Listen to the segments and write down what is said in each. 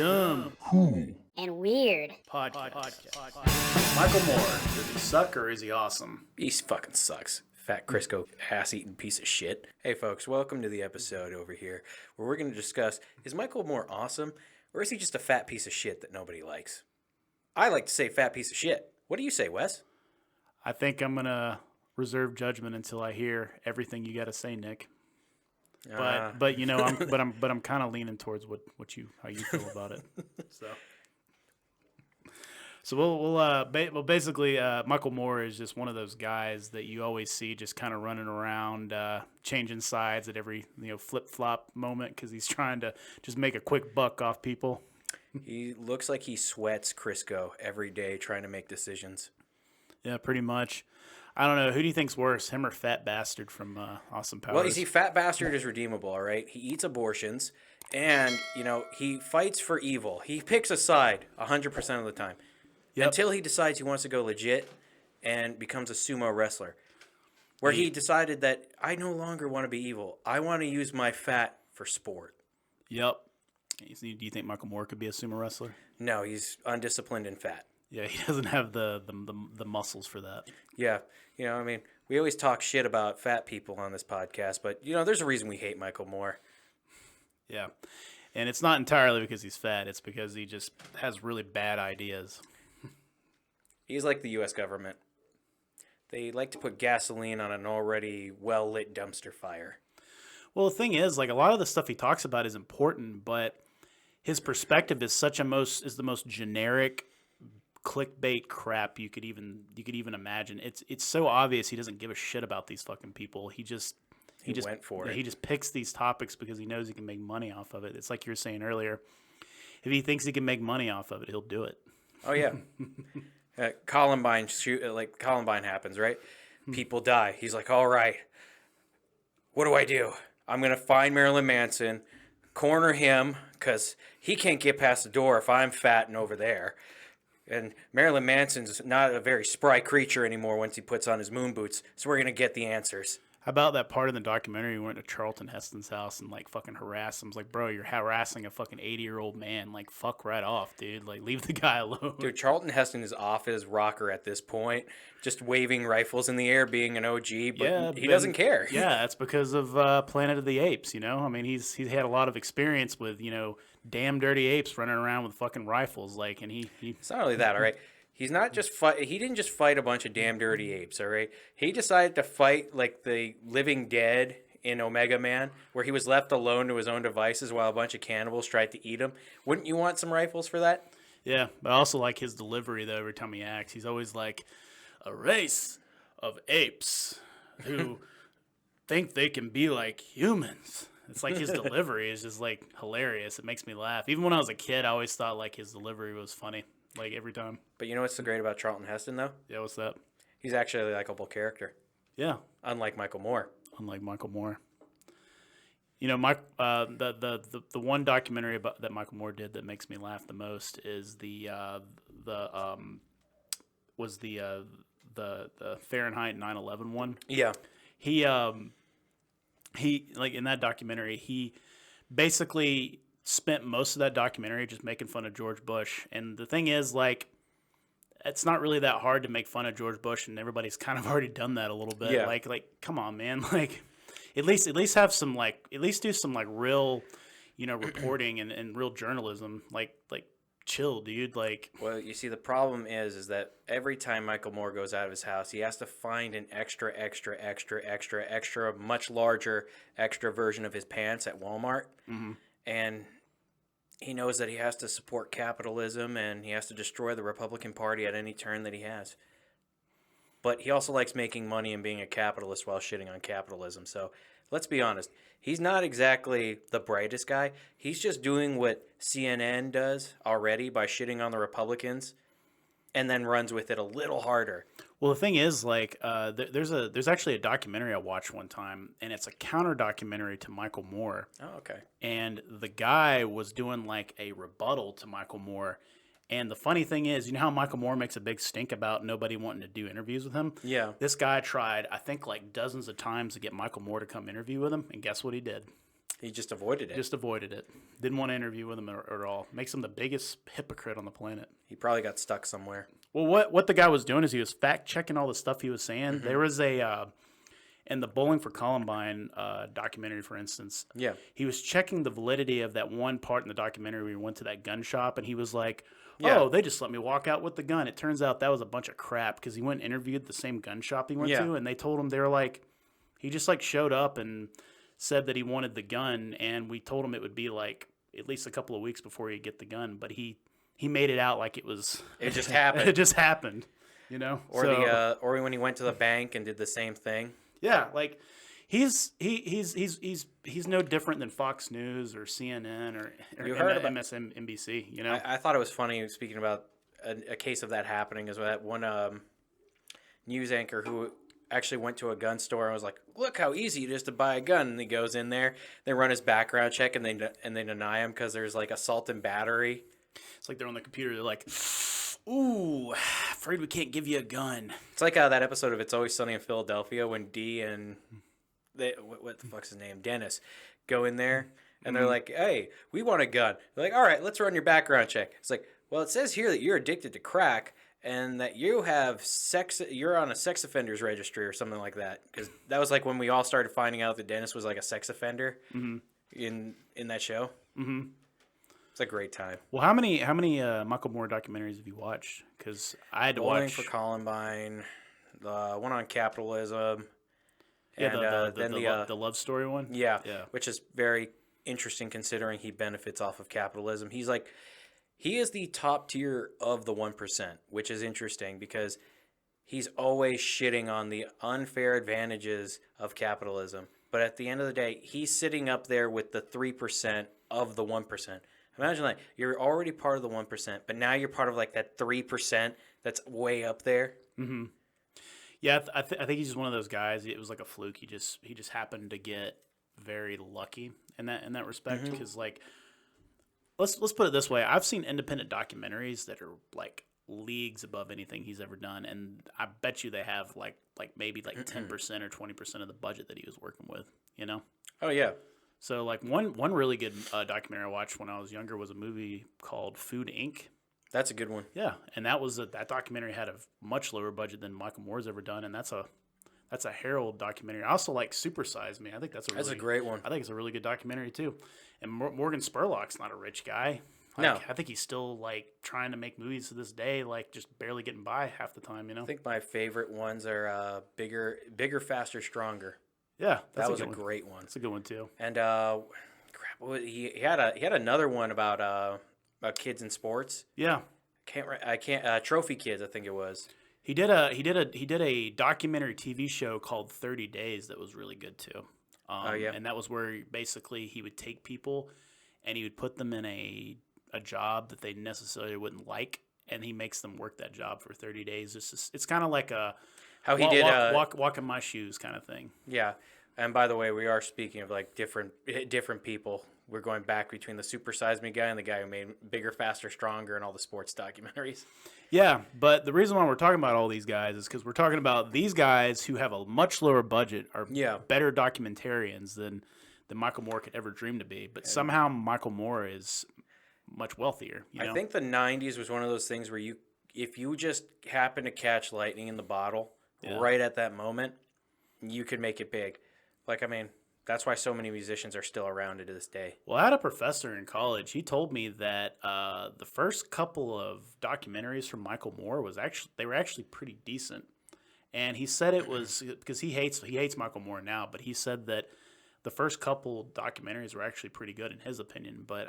Dumb, Cool, and weird. podcast. Michael Moore, does he suck or is he awesome? He fucking sucks. Fat Crisco ass-eating piece of shit. Hey folks, welcome to the episode over here where we're going to discuss, is Michael Moore awesome or is he just a fat piece of shit that nobody likes? I like to say fat piece of shit. What do you say, Wes? I think I'm gonna reserve judgment until I hear everything you got to say, Nick. But you know, I'm kind of leaning towards how you feel about it. So we'll basically Michael Moore is just one of those guys that you always see just kind of running around, changing sides at every flip flop moment because he's trying to just make a quick buck off people. He looks like he sweats Crisco every day trying to make decisions. Yeah, pretty much. I don't know. Who do you think's worse, him or Fat Bastard from Austin Powers? Well, you see, Fat Bastard is redeemable, all right? He eats abortions, and, he fights for evil. He picks a side 100% of the time. Yep. Until he decides he wants to go legit and becomes a sumo wrestler. Where he decided that, I no longer want to be evil. I want to use my fat for sport. Yep. Do you think Michael Moore could be a sumo wrestler? No, he's undisciplined and fat. Yeah, he doesn't have the muscles for that. Yeah, we always talk shit about fat people on this podcast, but, there's a reason we hate Michael Moore. Yeah, and it's not entirely because he's fat. It's because he just has really bad ideas. He's like the U.S. government. They like to put gasoline on an already well-lit dumpster fire. Well, the thing is, like, a lot of the stuff he talks about is important, but his perspective is the most generic clickbait crap you could even imagine. It's so obvious he doesn't give a shit about these fucking people. He just went for it. He just picks these topics because he knows he can make money off of it. It's like you were saying earlier. If he thinks he can make money off of it, he'll do it. Oh yeah. Columbine happens, right? People die. He's like, all right, what do? I'm going to find Marilyn Manson, corner him, because he can't get past the door if I'm fat and over there. And Marilyn Manson's not a very spry creature anymore once he puts on his moon boots, so we're going to get the answers. How about that part in the documentary where he went to Charlton Heston's house and, like, fucking harassed him? I was like, bro, you're harassing a fucking 80-year-old man. Like, fuck right off, dude. Like, leave the guy alone. Dude, Charlton Heston is off his rocker at this point, just waving rifles in the air, being an OG, but he doesn't care. Yeah, that's because of Planet of the Apes, I mean, he's had a lot of experience with, damn dirty apes running around with fucking rifles. Like, and he It's not only that, all right? He's not just he didn't just fight a bunch of damn dirty apes, all right? He decided to fight like the living dead in Omega Man, where he was left alone to his own devices while a bunch of cannibals tried to eat him. Wouldn't you want some rifles for that? Yeah, but I also like his delivery, though, every time he acts. He's always like, a race of apes who think they can be like humans. It's like his delivery is just, like, hilarious. It makes me laugh. Even when I was a kid, I always thought, like, his delivery was funny. Like, every time. But you know what's so great about Charlton Heston, though? Yeah, what's that? He's actually a likable character. Yeah. Unlike Michael Moore. Unlike Michael Moore. The one documentary that Michael Moore did that makes me laugh the most is the Fahrenheit 9/11 one. Yeah. He like in that documentary, he basically spent most of that documentary just making fun of George Bush. And the thing is, like, it's not really that hard to make fun of George Bush, and everybody's kind of already done that a little bit. Yeah. Like, come on, man. Like, at least have some, like, at least do some, like, real, reporting and real journalism. Like, chill, dude. Like, well, you see, the problem is that every time Michael Moore goes out of his house, he has to find an extra, much larger, extra version of his pants at Walmart. mm-hmm. And he knows that he has to support capitalism and he has to destroy the Republican Party at any turn that he has. But he also likes making money and being a capitalist while shitting on capitalism. So let's be honest. He's not exactly the brightest guy. He's just doing what CNN does already by shitting on the Republicans and then runs with it a little harder. Well, the thing is, like, there's actually a documentary I watched one time, and it's a counter documentary to Michael Moore. Oh, okay. And the guy was doing, like, a rebuttal to Michael Moore. And the funny thing is, how Michael Moore makes a big stink about nobody wanting to do interviews with him? Yeah. This guy tried, I think, like, dozens of times to get Michael Moore to come interview with him, and guess what he did? He just avoided it. Just avoided it. Didn't want to interview with him at all. Makes him the biggest hypocrite on the planet. He probably got stuck somewhere. Well, what the guy was doing is he was fact checking all the stuff he was saying. There was in the Bowling for Columbine documentary, for instance. Yeah. He was checking the validity of that one part in the documentary where he went to that gun shop, and he was like, Yeah. "Oh, they just let me walk out with the gun." It turns out that was a bunch of crap because he went and interviewed the same gun shop he went to, and they told him they were like, he just like showed up and said that he wanted the gun, and we told him it would be like at least a couple of weeks before he'd get the gun, but he made it out like it was. It just happened. It just happened, you know. Or or when he went to the bank and did the same thing. Yeah, like he's no different than Fox News or CNN or You heard about MSNBC. You know, I thought it was funny speaking about a case of that happening is that one news anchor who actually went to a gun store and was like, "Look how easy it is to buy a gun." And he goes in there, they run his background check, and they deny him because there's like assault and battery. It's like they're on the computer. They're like, "Ooh, afraid we can't give you a gun." It's like that episode of It's Always Sunny in Philadelphia when Dee and what the fuck's his name, Dennis, go in there and they're like, "Hey, we want a gun." They're like, "All right, let's run your background check." It's like, well, it says here that you're addicted to crack and that you have you're on a sex offenders registry or something like that. Because that was like when we all started finding out that Dennis was like a sex offender in that show. Mm-hmm. It's a great time. Well, how many Michael Moore documentaries have you watched? Because I had to Bowling watch for Columbine, the one on capitalism, and then the love story one. Yeah, which is very interesting considering he benefits off of capitalism. He is the top tier of the 1%, which is interesting because he's always shitting on the unfair advantages of capitalism. But at the end of the day, he's sitting up there with the 3% of the 1%. Imagine that. You're already part of the 1%, but now you're part of like that 3% that's way up there. Mm-hmm. Yeah, I think he's just one of those guys. It was like a fluke. He just happened to get very lucky in that respect. Because like, let's put it this way: I've seen independent documentaries that are like leagues above anything he's ever done, and I bet you they have like maybe like 10% or 20% of the budget that he was working with. You know? Oh yeah. So like one really good documentary I watched when I was younger was a movie called Food Inc. That's a good one. Yeah, and that documentary had a much lower budget than Michael Moore's ever done, and that's a Herald documentary. I also like Super Size Me. I think that's a great one. I think it's a really good documentary too. And Morgan Spurlock's not a rich guy. No, I think he's still like trying to make movies to this day, like just barely getting by half the time. You know. I think my favorite ones are bigger, faster, stronger. Yeah, that was a great one. It's a good one too. And he had another one about kids in sports. Yeah, I can't Trophy Kids, I think it was. He did a documentary TV show called 30 Days that was really good too. And that was where basically he would take people and he would put them in a job that they necessarily wouldn't like, and he makes them work that job for 30 days. It's kind of like a how he walk in my shoes kind of thing. Yeah. And by the way, we are speaking of like different people. We're going back between the Super Size Me guy and the guy who made Bigger, Faster, Stronger and all the sports documentaries. Yeah, but the reason why we're talking about all these guys is because we're talking about these guys who have a much lower budget are better documentarians than Michael Moore could ever dream to be. But somehow Michael Moore is much wealthier. You know? I think the 90s was one of those things where if you just happen to catch lightning in the bottle right at that moment, you could make it big. Like, I mean, that's why so many musicians are still around to this day. Well, I had a professor in college. He told me that the first couple of documentaries from Michael Moore were actually pretty decent. And he said it was because he hates Michael Moore now, but he said that the first couple documentaries were actually pretty good in his opinion. But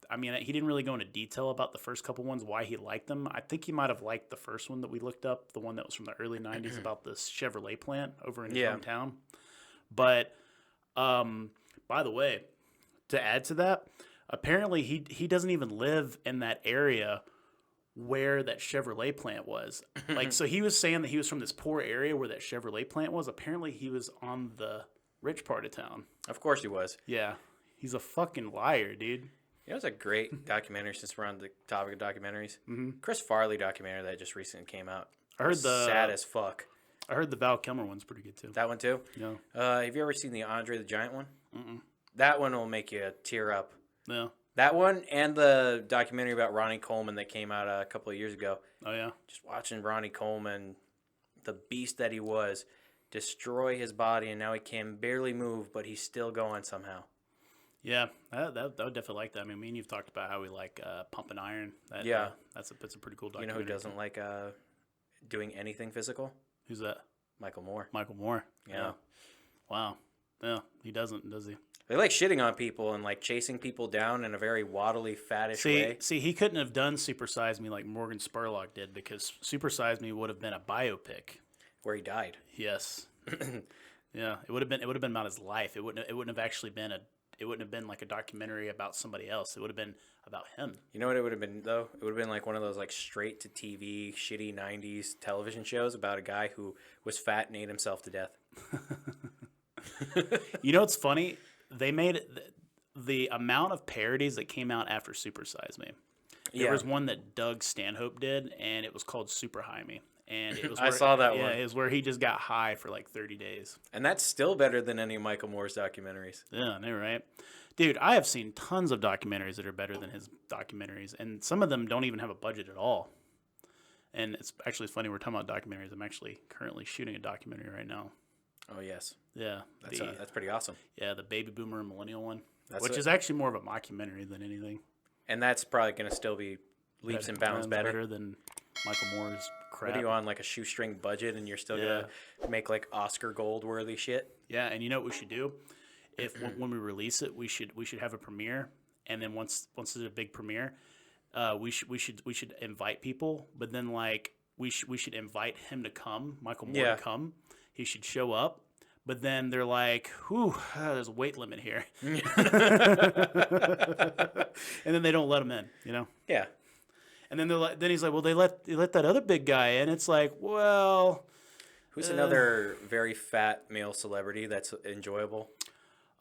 I mean, he didn't really go into detail about the first couple ones, why he liked them. I think he might have liked the first one that we looked up, the one that was from the early 90s about this Chevrolet plant over in his hometown. But by the way, to add to that, apparently he doesn't even live in that area where that Chevrolet plant was. Like, so he was saying that he was from this poor area where that Chevrolet plant was. Apparently he was on the rich part of town. Of course he was. Yeah. He's a fucking liar, dude. It was a great documentary since we're on the topic of documentaries. Mm-hmm. Chris Farley documentary that just recently came out. I heard sad as fuck. I heard the Val Kilmer one's pretty good too. That one too? Yeah. Have you ever seen the Andre the Giant one? Mm-mm. That one will make you tear up. Yeah. That one and the documentary about Ronnie Coleman that came out a couple of years ago. Oh yeah. Just watching Ronnie Coleman, the beast that he was, destroy his body, and now he can barely move, but he's still going somehow. Yeah, that would definitely like that. I mean, me and you've talked about how we like pumping iron. Yeah. That's a pretty cool You know documentary. who doesn't like doing anything physical? Who's that? Michael Moore. Michael Moore. Yeah. Wow. Yeah, he doesn't, does he? They like shitting on people and like chasing people down in a very waddly, fattish way. See, he couldn't have done Super Size Me like Morgan Spurlock did, because Super Size Me would have been a biopic. Where he died. Yes. Yeah, it would have been about his life. It wouldn't have actually been like a documentary about somebody else. It would have been about him. You know what it would have been, though? It would have been like one of those like straight to TV, shitty 90s television shows about a guy who was fat and ate himself to death. You know what's funny? They made the amount of parodies that came out after Super Size Me. There was one that Doug Stanhope did, and it was called Super High Me. And it was I saw that one. Yeah, it was where he just got high for like 30 days. And that's still better than any of Michael Moore's documentaries. Yeah, I know, right? Dude, I have seen tons of documentaries that are better than his documentaries, and some of them don't even have a budget at all. And it's funny we're talking about documentaries. I'm actually currently shooting a documentary right now. Oh, yes. Yeah. That's pretty awesome. Yeah, the baby boomer and millennial one, Which is actually more of a mockumentary than anything. And that's probably going to still be leaps and bounds better than Michael Moore's crap. What are you on, like a shoestring budget, and you're still going to make like Oscar gold worthy shit? Yeah, and you know what we should do? If when we release it, we should have a premiere, and then once it's a big premiere, we should invite people, but then like we should invite him to come, Michael Moore to come. He should show up, but then they're like, "Whew, there's a weight limit here," and then they don't let him in, you know? Yeah. And then then he's like, "Well, they let that other big guy in." It's like, well, who's another very fat male celebrity that's enjoyable?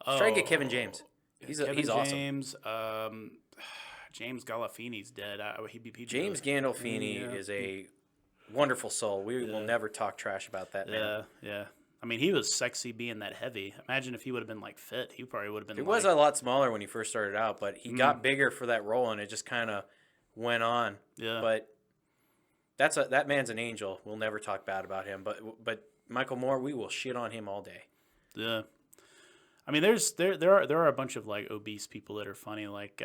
Let's try and get Kevin James. He's awesome. James, James Gandolfini's dead. James Gandolfini is a wonderful soul. We will never talk trash about that man. Yeah. I mean, he was sexy being that heavy. Imagine if he would have been like fit. He probably would have been. He was a lot smaller when he first started out, but he got bigger for that role, and it just kind of went on. Yeah. But that man's an angel. We'll never talk bad about him. But Michael Moore, we will shit on him all day. Yeah. I mean, there are a bunch of like obese people that are funny, like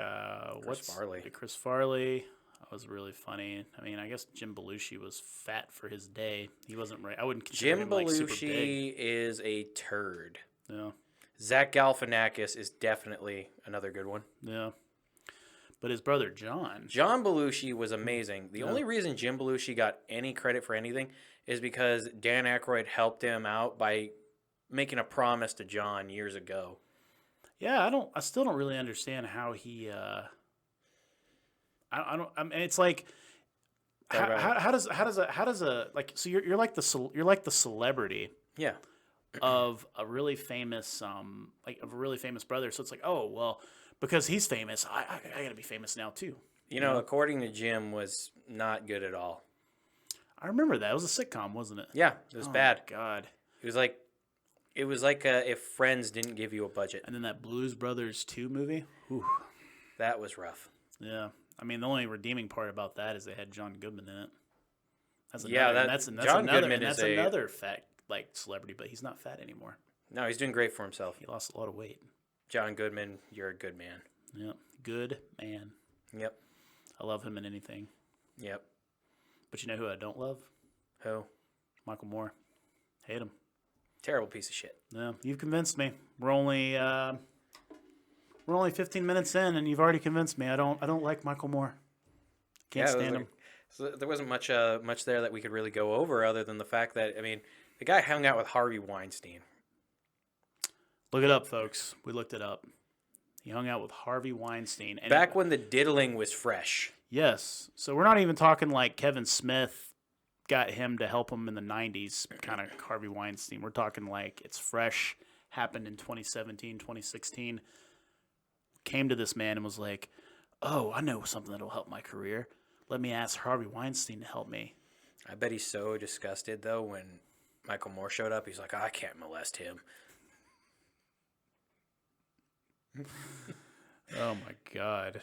Chris Farley was really funny. I mean, I guess Jim Belushi was fat for his day. He wasn't right. I wouldn't consider him like super big. Jim Belushi is a turd. Yeah. Zach Galifianakis is definitely another good one. Yeah. But his brother John Belushi was amazing. The only reason Jim Belushi got any credit for anything is because Dan Aykroyd helped him out by making a promise to John years ago. Yeah, I still don't really understand how he. I mean, it's like, how does a like, so you're like the celebrity. Yeah. Of a really famous brother. So it's like, oh well, because he's famous, I gotta be famous now too. You know, according to Jim, was not good at all. I remember that. It was a sitcom, wasn't it? Yeah, it was bad. God. It was like if Friends didn't give you a budget. And then that Blues Brothers 2 movie. Whew. That was rough. Yeah. I mean, the only redeeming part about that is they had John Goodman in it. That's another fat like celebrity, but he's not fat anymore. No, he's doing great for himself. He lost a lot of weight. John Goodman, you're a good man. Yep. Good man. Yep. I love him in anything. Yep. But you know who I don't love? Who? Michael Moore. Hate him. Terrible piece of shit. Yeah, you've convinced me. We're only 15 minutes in, and you've already convinced me. I don't like Michael Moore. Can't stand him. So there wasn't much there that we could really go over, other than the fact that, I mean, the guy hung out with Harvey Weinstein. Look it up, folks. We looked it up. He hung out with Harvey Weinstein. And back when the diddling was fresh. Yes. So we're not even talking like Kevin Smith got him to help him in the 90s, kind of Harvey Weinstein. We're talking like it's fresh, happened in 2017, 2016. Came to this man and was like, oh, I know something that'll help my career. Let me ask Harvey Weinstein to help me. I bet he's so disgusted, though, when Michael Moore showed up. He's like, I can't molest him. Oh my God.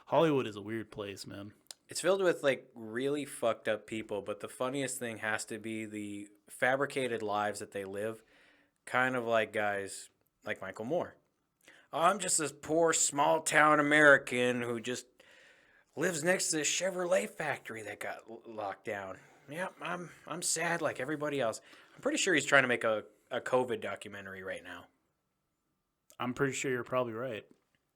Hollywood is a weird place, man. It's filled with like really fucked up people, but the funniest thing has to be the fabricated lives that they live, kind of like guys like Michael Moore. Oh, I'm just this poor small town American who just lives next to this Chevrolet factory that got locked down. Yeah, I'm sad like everybody else. I'm pretty sure he's trying to make a COVID documentary right now. I'm pretty sure you're probably right.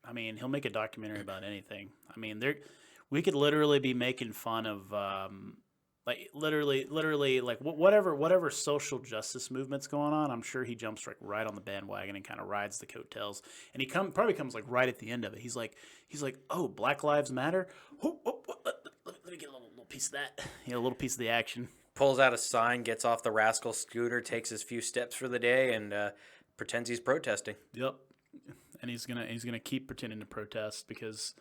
I mean, he'll make a documentary about anything. I mean, we could literally be making fun of, like literally, like whatever social justice movement's going on. I'm sure he jumps like right on the bandwagon and kind of rides the coattails. And he probably comes like right at the end of it. He's like, oh, Black Lives Matter. Let me get a little piece of that. A little piece of the action. Pulls out a sign, gets off the rascal scooter, takes his few steps for the day, and pretends he's protesting. Yep. And he's gonna keep pretending to protest because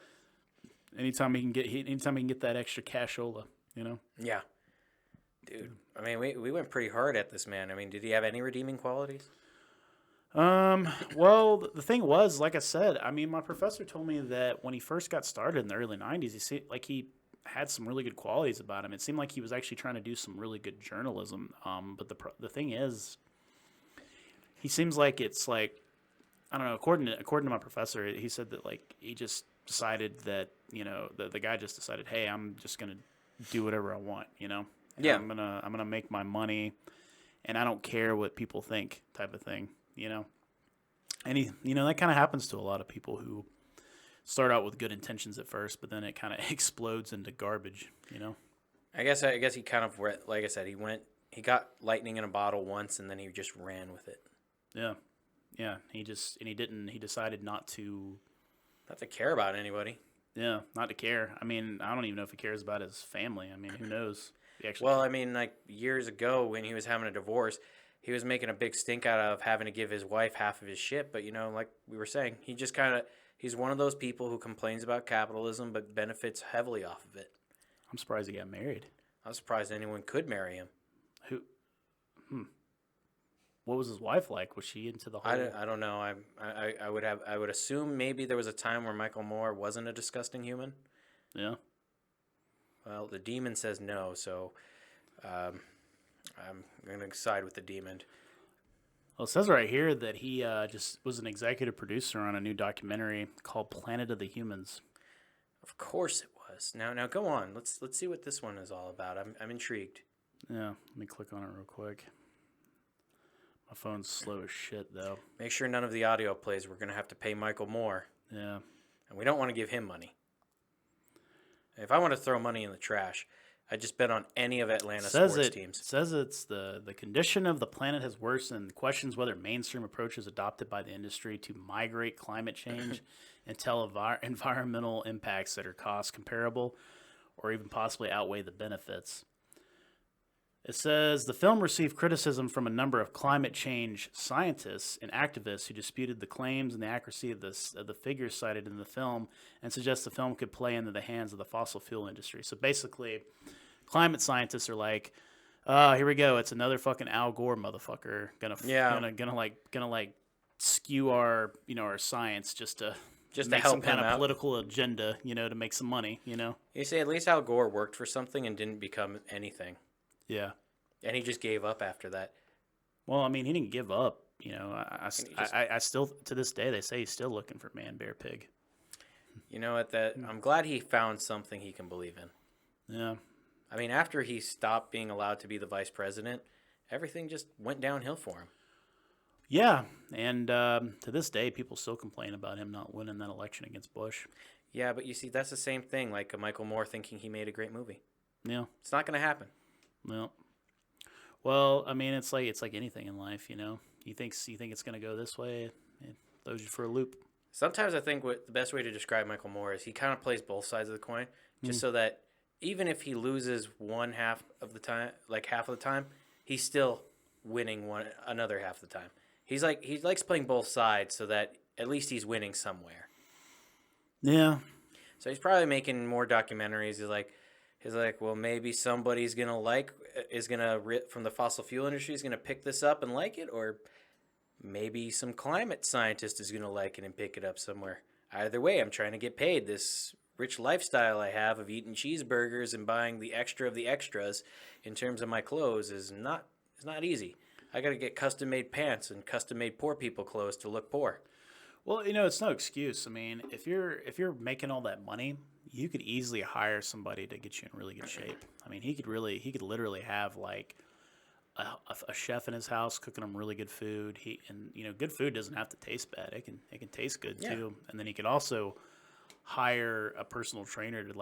anytime he can get that extra cashola, you know. Yeah, dude. I mean, we went pretty hard at this man. I mean, did he have any redeeming qualities? Well, the thing was, like I said, I mean, my professor told me that when he first got started in the early '90s, he had some really good qualities about him. It seemed like he was actually trying to do some really good journalism. But the thing is, he seems like it's like, I don't know. According to my professor, he said that like he just decided that, you know, the guy just decided, hey, I'm just gonna do whatever I want, you know. And Yeah. I'm gonna make my money, and I don't care what people think, type of thing, you know. And that kind of happens to a lot of people who start out with good intentions at first, but then it kind of explodes into garbage, you know. I guess he kind of, like I said, he got lightning in a bottle once, and then he just ran with it. Yeah. Yeah, he decided not to care about anybody. Yeah, not to care. I mean, I don't even know if he cares about his family. I mean, who knows? Well, I mean, like years ago when he was having a divorce, he was making a big stink out of having to give his wife half of his shit. But, you know, like we were saying, he's one of those people who complains about capitalism but benefits heavily off of it. I'm surprised he got married. I'm surprised anyone could marry him. What was his wife like? Was she into the whole? I don't know. I would assume maybe there was a time where Michael Moore wasn't a disgusting human. Yeah. Well, the demon says no, so I'm going to side with the demon. Well, it says right here that he just was an executive producer on a new documentary called Planet of the Humans. Of course it was. Now go on. Let's see what this one is all about. I'm intrigued. Yeah, let me click on it real quick. My phone's slow as shit, though. Make sure none of the audio plays. We're going to have to pay Michael Moore. Yeah. And we don't want to give him money. If I want to throw money in the trash, I just bet on any of Atlanta's sports teams. It says it's the condition of the planet has worsened. Questions whether mainstream approaches adopted by the industry to migrate climate change and tell environmental impacts that are cost comparable or even possibly outweigh the benefits. It says the film received criticism from a number of climate change scientists and activists who disputed the claims and the accuracy of the figures cited in the film and suggest the film could play into the hands of the fossil fuel industry. So basically, climate scientists are like, here we go. It's another fucking Al Gore motherfucker gonna skew our our science just to make help some kind him of out. political agenda, to make some money, You say at least Al Gore worked for something and didn't become anything. Yeah. And he just gave up after that. Well, I mean, he didn't give up. I still, to this day, they say he's still looking for Man, Bear, Pig. You know what? I'm glad he found something he can believe in. Yeah. I mean, after he stopped being allowed to be the vice president, everything just went downhill for him. Yeah, and to this day, people still complain about him not winning that election against Bush. Yeah, but you see, that's the same thing, like a Michael Moore thinking he made a great movie. Yeah. It's not going to happen. Well, I mean, it's like anything in life, You think it's going to go this way, it throws you for a loop. Sometimes I think the best way to describe Michael Moore is he kind of plays both sides of the coin, just so that even if he loses half of the time, he's still winning another half of the time. He likes playing both sides so that at least he's winning somewhere. Yeah. So he's probably making more documentaries. He's like, well, maybe somebody's from the fossil fuel industry is gonna pick this up and like it, or Maybe some climate scientist is going to like it and pick it up somewhere. Either way, I'm trying to get paid. This rich lifestyle I have of eating cheeseburgers and buying the extra of the extras in terms of my clothes is not easy. I got to get custom made pants and custom made poor people clothes to look poor. Well, it's no excuse. I mean, if you're making all that money, you could easily hire somebody to get you in really good shape. I mean, he could literally have like a chef in his house cooking him really good food. Good food doesn't have to taste bad. It can taste good too. And then he could also hire a personal trainer to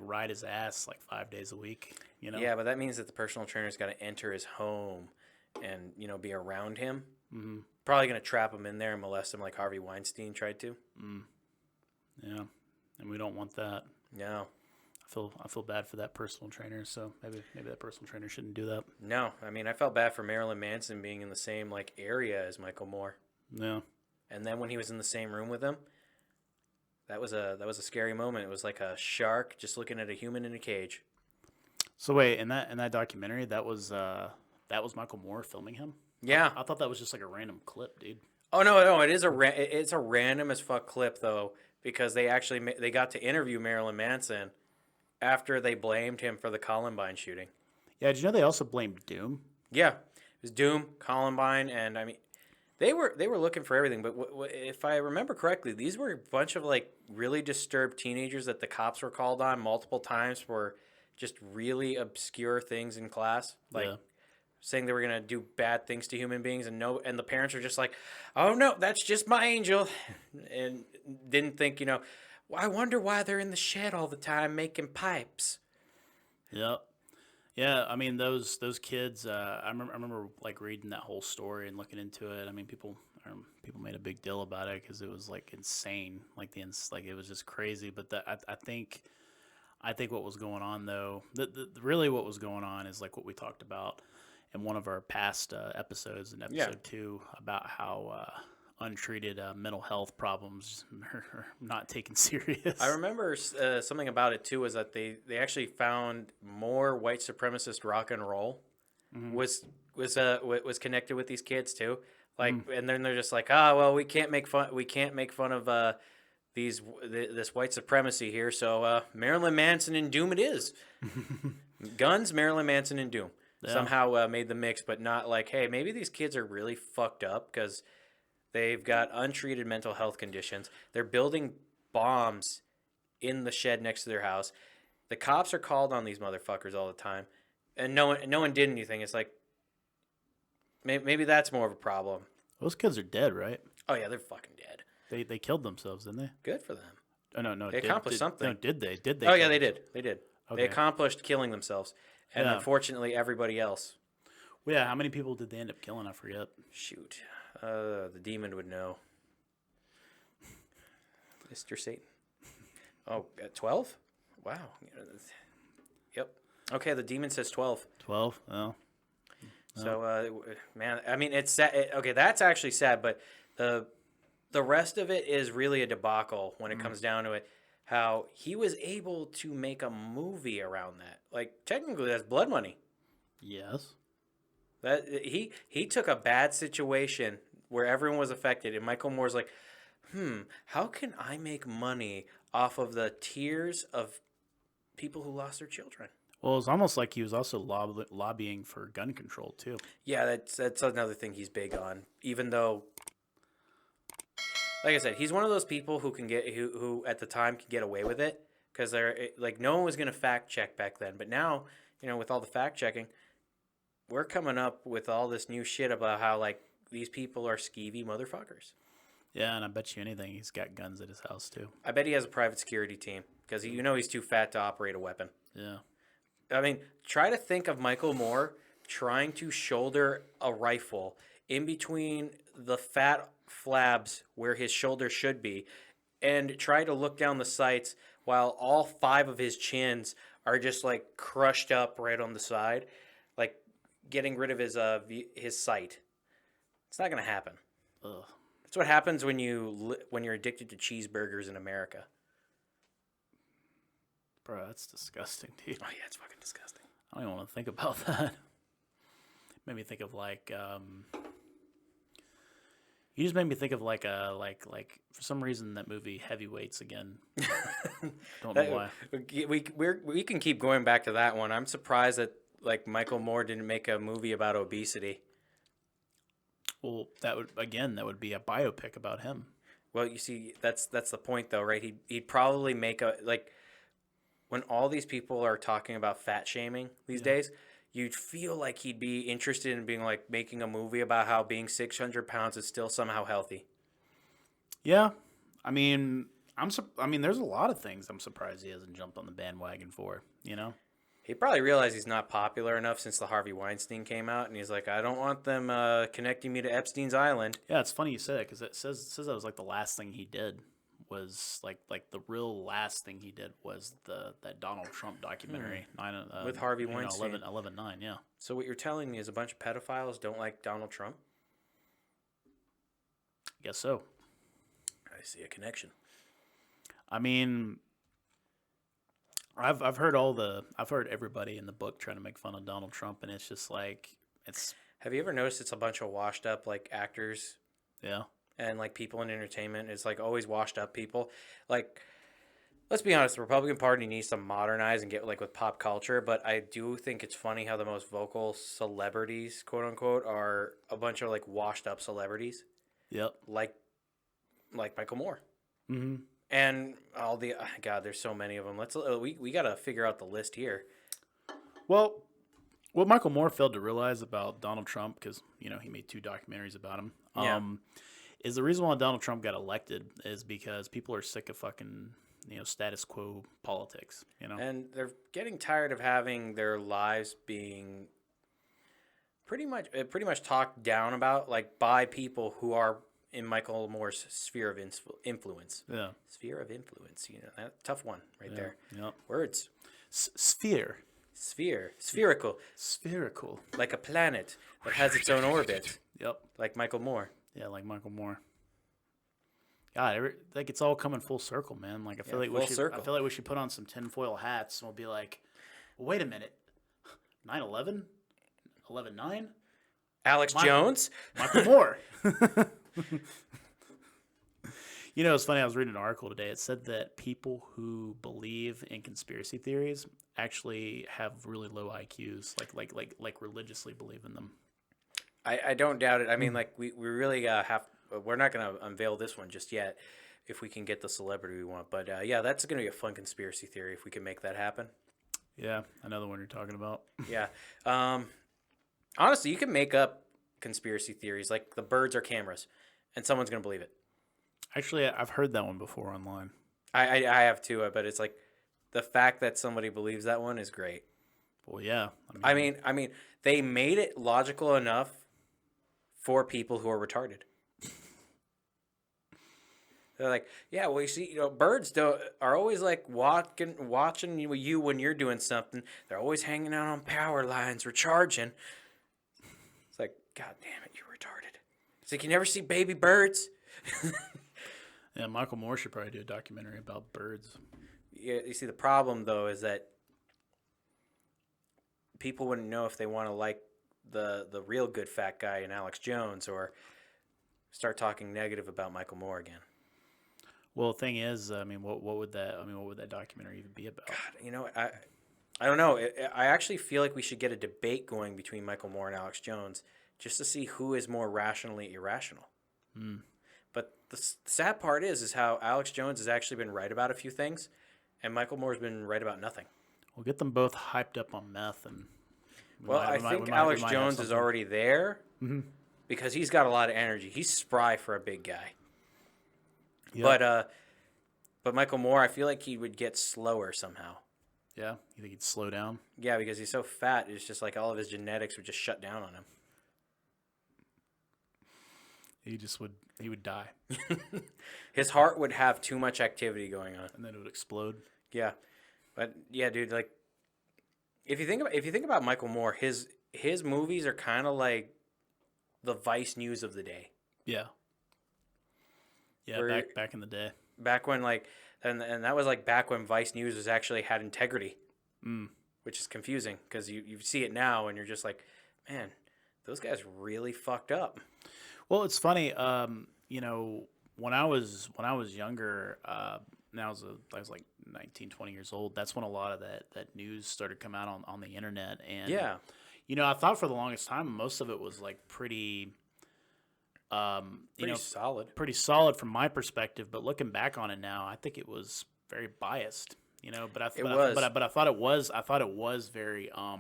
ride his ass like 5 days a week. Yeah, but that means that the personal trainer's got to enter his home and be around him. Mm-hmm. Probably gonna trap him in there and molest him like Harvey Weinstein tried to. Yeah, and we don't want that. No. I feel bad for that personal trainer, so maybe that personal trainer shouldn't do that. No, I mean, I felt bad for Marilyn Manson being in the same area as Michael Moore. Yeah. And then when he was in the same room with him, that was a scary moment. It was like a shark just looking at a human in a cage. So wait, in that documentary, that was Michael Moore filming him? Yeah. I thought that was just like a random clip, dude. Oh no, it's a random as fuck clip though, because they got to interview Marilyn Manson after they blamed him for the Columbine shooting. Yeah, did you know they also blamed Doom? Yeah, it was Doom, Columbine, and I mean, they were looking for everything. But if I remember correctly, these were a bunch of like really disturbed teenagers that the cops were called on multiple times for just really obscure things in class, like saying they were gonna do bad things to human beings, and the parents were just like, "Oh no, that's just my angel," and didn't think, I wonder why they're in the shed all the time making pipes. Yep. Yeah, I mean those kids. I remember like reading that whole story and looking into it. I mean, people made a big deal about it because it was like insane, like it was just crazy. But I think what was going on though, really what was going on is like what we talked about in one of our past episodes in episode 2 about how untreated mental health problems are not taken serious. I remember something about it too, was that they actually found more white supremacist rock and roll was connected with these kids too. Like, and then they're just like, well, we can't make fun of this white supremacy here. So Marilyn Manson and Doom it is. Guns, Marilyn Manson and Doom somehow made the mix, but not like, hey, maybe these kids are really fucked up because they've got untreated mental health conditions. They're building bombs in the shed next to their house. The cops are called on these motherfuckers all the time, and no one did anything. It's like maybe that's more of a problem. Those kids are dead, right? Oh yeah, they're fucking dead. They killed themselves, didn't they? Good for them. Oh no, they accomplished something. No, did they? Did they? Oh yeah, they did. They did. Okay. They accomplished killing themselves, and unfortunately, everybody else. Well, yeah, how many people did they end up killing? I forget. Shoot. The demon would know. Mr. Satan. Oh, 12? Wow. Yep. Okay, the demon says 12. 12? Oh. So, man, I mean, it's sad. Okay, that's actually sad, but the rest of it is really a debacle when it comes down to it. How he was able to make a movie around that. Like, technically, that's blood money. Yes. That he took a bad situation where everyone was affected, and Michael Moore's like, how can I make money off of the tears of people who lost their children? Well, it was almost like he was also lobbying for gun control too. Yeah, that's another thing he's big on. Even though, like I said, he's one of those people who who at the time could get away with it because they're like, no one was going to fact check back then, but now with all the fact checking, we're coming up with all this new shit about how, like, these people are skeevy motherfuckers. Yeah, and I bet you anything he's got guns at his house, too. I bet he has a private security team because he's too fat to operate a weapon. Yeah. I mean, try to think of Michael Moore trying to shoulder a rifle in between the fat flabs where his shoulder should be and try to look down the sights while all 5 of his chins are just, like, crushed up right on the side. Like, getting rid of his sight. It's not gonna happen. Ugh. That's what happens when you're addicted to cheeseburgers in America. Bro, that's disgusting, dude. Oh yeah, it's fucking disgusting. I don't even want to think about that. Made me think of like, You just made me think of like for some reason that movie Heavyweights again. Don't know why. We can keep going back to that one. I'm surprised that like Michael Moore didn't make a movie about obesity. Well, that would be a biopic about him. Well, you see, that's the point though, right? He'd probably make a like when all these people are talking about fat shaming these days, you'd feel like he'd be interested in being like making a movie about how being 600 pounds is still somehow healthy. Yeah, I mean, there's a lot of things I'm surprised he hasn't jumped on the bandwagon for. You know, He probably realized he's not popular enough since the Harvey Weinstein came out, and he's like, I don't want them connecting me to Epstein's Island. yeah, it's funny you say that because it says that was like the last thing he did was like the real last thing he did was that Donald Trump documentary With Harvey Weinstein. 11/9, yeah. So what you're telling me is a bunch of pedophiles don't like Donald Trump? I guess so. I see a connection. I mean, I've heard everybody in the book trying to make fun of Donald Trump, and it's just like it's Have you ever noticed it's a bunch of washed up like actors yeah. and like people in entertainment? It's like always washed up people. Like, let's be honest, the Republican Party needs to modernize and get like with pop culture, but I do think it's funny how the most vocal celebrities, quote unquote, are a bunch of like washed up celebrities. Yep. Like Michael Moore. Mm-hmm. And all the God, there's so many of them. We got to figure out the list here. Well, what Michael Moore failed to realize about Donald Trump, because he made 2 documentaries about him, is the reason why Donald Trump got elected is because people are sick of fucking status quo politics. And they're getting tired of having their lives being pretty much talked down about like by people who are in Michael Moore's sphere of influence. Yeah. Sphere of influence. That tough one right there. Yep. Words. Sphere. Sphere. Spherical. Spherical. Like a planet that has its own orbit. Yep. Like Michael Moore. Yeah, like Michael Moore. God, like it's all coming full circle, man. Like I feel like we should put on some tinfoil hats and we'll be like, well, wait a minute, 9/11, 11/9, Alex Jones, Michael Moore. It's funny. I was reading an article today. It said that people who believe in conspiracy theories actually have really low IQs, like religiously believe in them. I don't doubt it. I mean, like we really have. We're not going to unveil this one just yet, if we can get the celebrity we want. But yeah, that's going to be a fun conspiracy theory if we can make that happen. Yeah, I know the one you're talking about. Yeah. Honestly, you can make up conspiracy theories like the birds are cameras, and someone's going to believe it. Actually, I've heard that one before online. I have too, but it's like the fact that somebody believes that one is great. Well, yeah. I mean, they made it logical enough for people who are retarded. They're like, yeah, well, you see, birds are always like watching you when you're doing something. They're always hanging out on power lines, recharging. It's like, God damn it, you're retarded. It's like, you never see baby birds. Yeah, Michael Moore should probably do a documentary about birds. Yeah, you see, the problem though is that people wouldn't know if they want to like the real good fat guy in Alex Jones or start talking negative about Michael Moore again. Well, the thing is, what would that documentary even be about? God, I don't know. I actually feel like we should get a debate going between Michael Moore and Alex Jones just to see who is more rationally irrational. Hmm. But the sad part is how Alex Jones has actually been right about a few things, and Michael Moore's been right about nothing. We'll get them both hyped up on meth, and I think Alex Jones is already there because he's got a lot of energy. He's spry for a big guy. Yep. But Michael Moore, I feel like he would get slower somehow. Yeah, you think he'd slow down? Yeah, because he's so fat. It's just like all of his genetics would just shut down on him. He would die. His heart would have too much activity going on, and then it would explode. Yeah, but yeah, dude, like if you think about Michael Moore, his movies are kind of the Vice News of the day. Yeah. Yeah, back in the day. Back when and that was back when Vice News was actually had integrity, which is confusing because you see it now and you're just like, man, those guys really fucked up. Well, it's funny. When I was younger, I was like 19, 20 years old. That's when a lot of that news started coming out on the internet, and Yeah. I thought for the longest time most of it was like pretty, Pretty solid. pretty solid from my perspective. But looking back on it now, I think it was very biased. But I It but I, was. but I, but I thought it was very I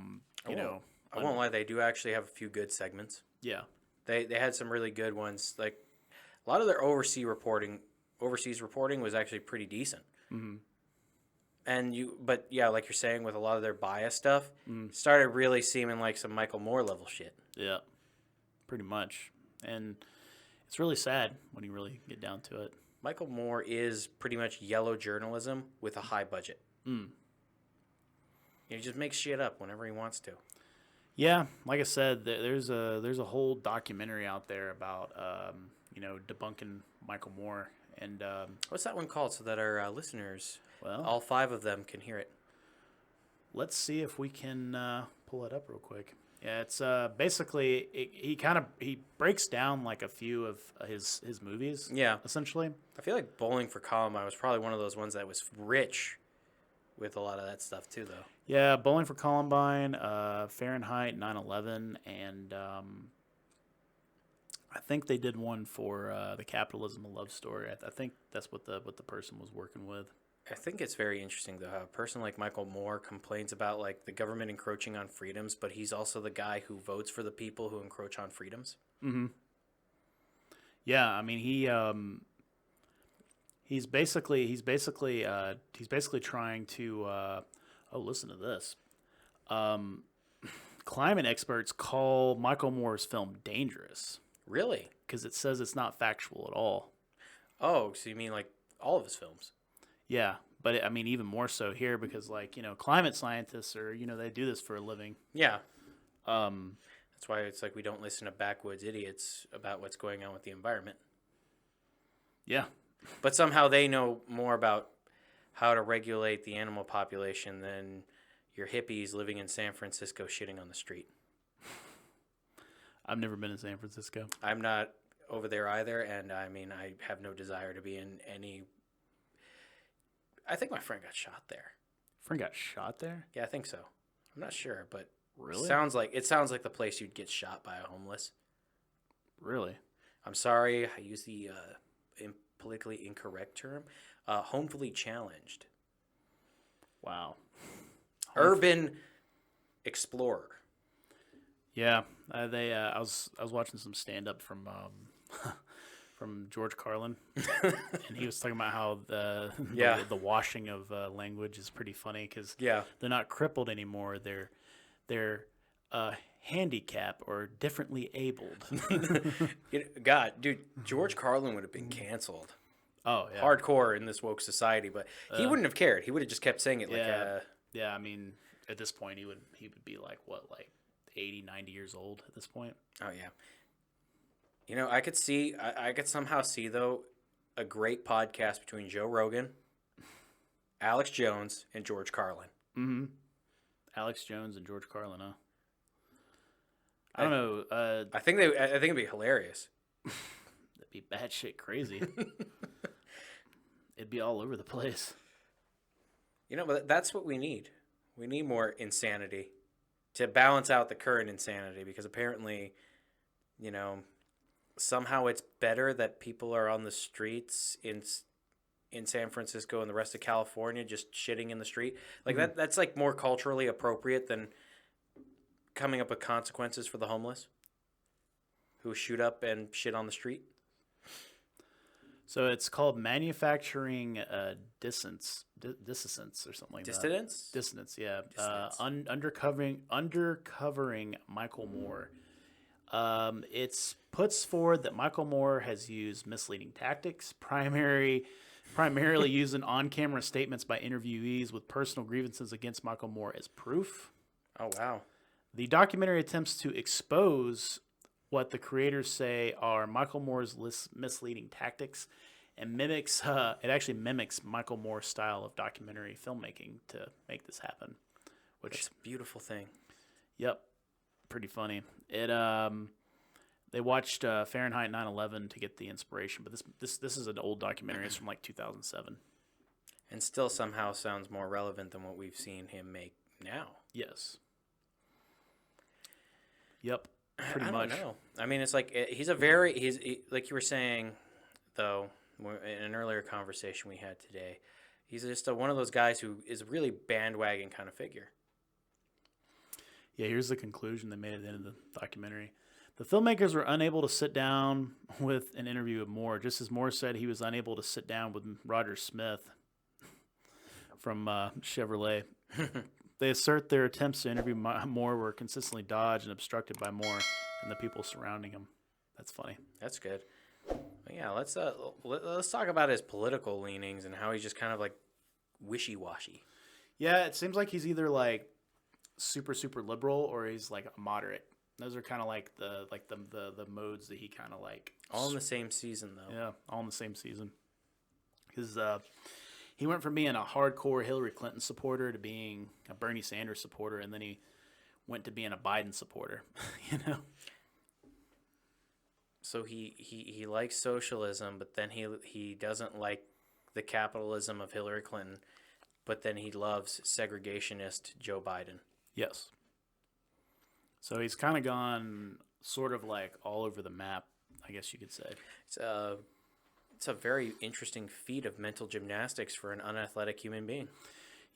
won't lie, they do actually have a few good segments. yeah. They had some really good ones. Like a lot of their overseas reporting was actually pretty decent. Mm-hmm. But yeah, like you're saying, with a lot of their bias stuff, it started really seeming like some Michael Moore level shit. Yeah, pretty much. And it's really sad when you really get down to it. Michael Moore is pretty much yellow journalism with a high budget. Mm. He just makes shit up whenever he wants to. Yeah, like I said, there's a whole documentary out there about debunking Michael Moore, and What's that one called so that our listeners, well, all 5 of them, can hear it? let's see if we can pull it up real quick. Yeah, it's basically he breaks down like a few of his movies. Yeah. Essentially. I feel like Bowling for Columbine was probably one of those ones that was rich with a lot of that stuff too, though. Yeah, Bowling for Columbine, Fahrenheit 9/11, and I think they did one for the Capitalism of Love Story. I think that's what the person was working with. I think it's very interesting though how a person like Michael Moore complains about like the government encroaching on freedoms, but he's also the guy who votes for the people who encroach on freedoms. Mm-hmm. Yeah, I mean he's basically trying to. Listen to this. Climate experts call Michael Moore's film dangerous Really? because it says it's not factual at all. Oh, so you mean like all of his films? Yeah, but I mean even more so here because climate scientists are they do this for a living. Yeah. Um, That's why it's like we don't listen to backwoods idiots about what's going on with the environment. yeah, But somehow they know more about how to regulate the animal population than your hippies living in San Francisco shitting on the street. I've never been in San Francisco. I'm not over there either, and I mean, I have no desire to be in any. I think my friend got shot there. Friend got shot there? Yeah, I think so. I'm not sure, but Really? it sounds like the place you'd get shot by a homeless. Really? I'm sorry, I use the politically incorrect term. Homefully challenged. Wow. Urban explorer. Yeah, I was watching some stand up from from George Carlin, and he was talking about how the washing of language is pretty funny because Yeah. they're not crippled anymore. They're handicapped or differently abled. God, dude, George Carlin would have been canceled. Oh yeah, Hardcore in this woke society, but he wouldn't have cared. He would have just kept saying it yeah. Yeah, I mean, at this point, he would be like 80, 90 years old at this point. Oh yeah. I could somehow see though a great podcast between Joe Rogan, Alex Jones, and George Carlin. Mm-hmm. Alex Jones and George Carlin, huh? I don't know. I think it'd be hilarious. That'd be batshit crazy. It'd be all over the place. But that's what we need. We need more insanity to balance out the current insanity because apparently, somehow it's better that people are on the streets in San Francisco and the rest of California just shitting in the street. Like that's like more culturally appropriate than coming up with consequences for the homeless who shoot up and shit on the street. So it's called manufacturing dissonance or something like Dissidence? that. Dissonance, yeah. Dissidence. Undercovering Michael Moore. It puts forward that Michael Moore has used misleading tactics, primarily using on-camera statements by interviewees with personal grievances against Michael Moore as proof. Oh, wow. The documentary attempts to expose what the creators say are Michael Moore's misleading tactics and mimics Michael Moore's style of documentary filmmaking to make this happen. Which It's a beautiful thing. Yep. Pretty funny. They watched Fahrenheit 9/11 to get the inspiration, but this is an old documentary. It's from like 2007. And still somehow sounds more relevant than what we've seen him make now. Yes. Yep. Pretty I much. don't know. I mean, it's like like you were saying, though, in an earlier conversation we had today. He's just one of those guys who is a really bandwagon kind of figure. Yeah, here's the conclusion they made at the end of the documentary. The filmmakers were unable to sit down with an interview with Moore, just as Moore said he was unable to sit down with Roger Smith from Chevrolet. They assert their attempts to interview Moore were consistently dodged and obstructed by Moore and the people surrounding him. That's funny. That's good. Yeah, let's talk about his political leanings and how he's just kind of like wishy-washy. Yeah, it seems like he's either like super liberal or he's like a moderate. Those are kind of like the modes that he kind of like. All in the same season, though. Yeah, all in the same season. Because he went from being a hardcore Hillary Clinton supporter to being a Bernie Sanders supporter, and then he went to being a Biden supporter. You know. So he likes socialism, but then he doesn't like the capitalism of Hillary Clinton, but then he loves segregationist Joe Biden. Yes. So he's kind of gone sort of like all over the map, I guess you could say. It's a very interesting feat of mental gymnastics for an unathletic human being.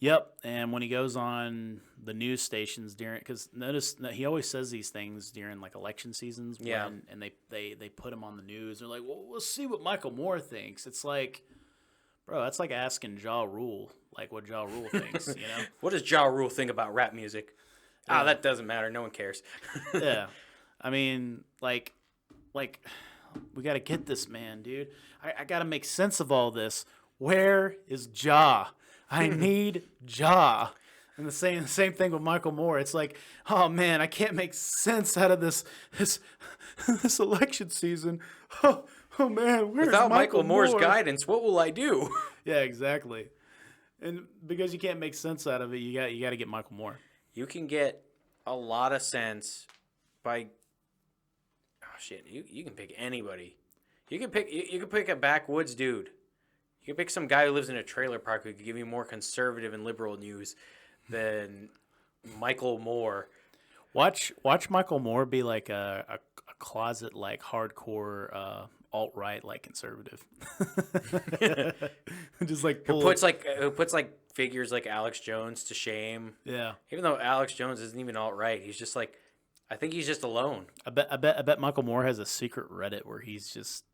Yep, and when he goes on the news stations because notice that he always says these things during like election seasons. Yeah. And they put him on the news. They're like, well, we'll see what Michael Moore thinks. It's like, bro, that's like asking Ja Rule, like what Ja Rule thinks, you know? What does Ja Rule think about rap music? Yeah. That doesn't matter. No one cares. Yeah. I mean, like, we got to get this man, dude. I got to make sense of all this. Where is Ja? I need Ja. And the same thing with Michael Moore. It's like, oh man, I can't make sense out of this election season. Oh man, where's Without Michael Moore's Moore? guidance, what will I do? Yeah, exactly. And because you can't make sense out of it, you got to get Michael Moore. You can get a lot of sense by you can pick anybody. You can pick a backwoods dude. You can pick some guy who lives in a trailer park who could give you more conservative and liberal news than Michael Moore. Watch Michael Moore be like a closet like hardcore alt-right like conservative. Just like who puts like figures like Alex Jones to shame. Yeah. Even though Alex Jones isn't even alt-right, he's just like, I think he's just alone. I bet Michael Moore has a secret Reddit where he's just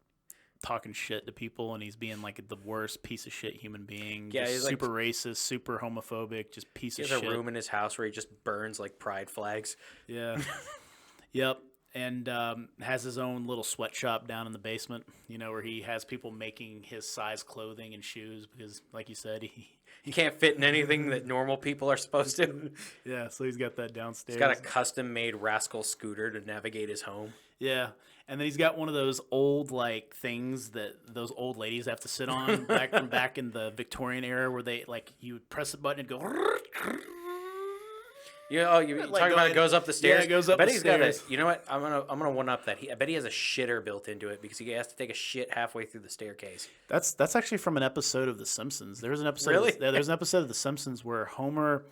talking shit to people and he's being like the worst piece of shit human being. Yeah, just he's super racist, super homophobic, just piece of shit. He has a room in his house where he just burns like pride flags. Yeah. Yep. And has his own little sweatshop down in the basement, you know, where he has people making his size clothing and shoes because, like you said, he can't fit in anything that normal people are supposed to. Yeah, so he's got that downstairs. He's got a custom-made Rascal scooter to navigate his home. Yeah, and then he's got one of those old like things that those old ladies have to sit on back in the Victorian era, where they like you would press a button and go. You talking about it goes up the stairs? Yeah, it goes up the stairs. You know what? I'm gonna one up that. I bet he has a shitter built into it because he has to take a shit halfway through the staircase. That's actually from an episode of The Simpsons. There's an episode. Really? There's an episode of The Simpsons where Homer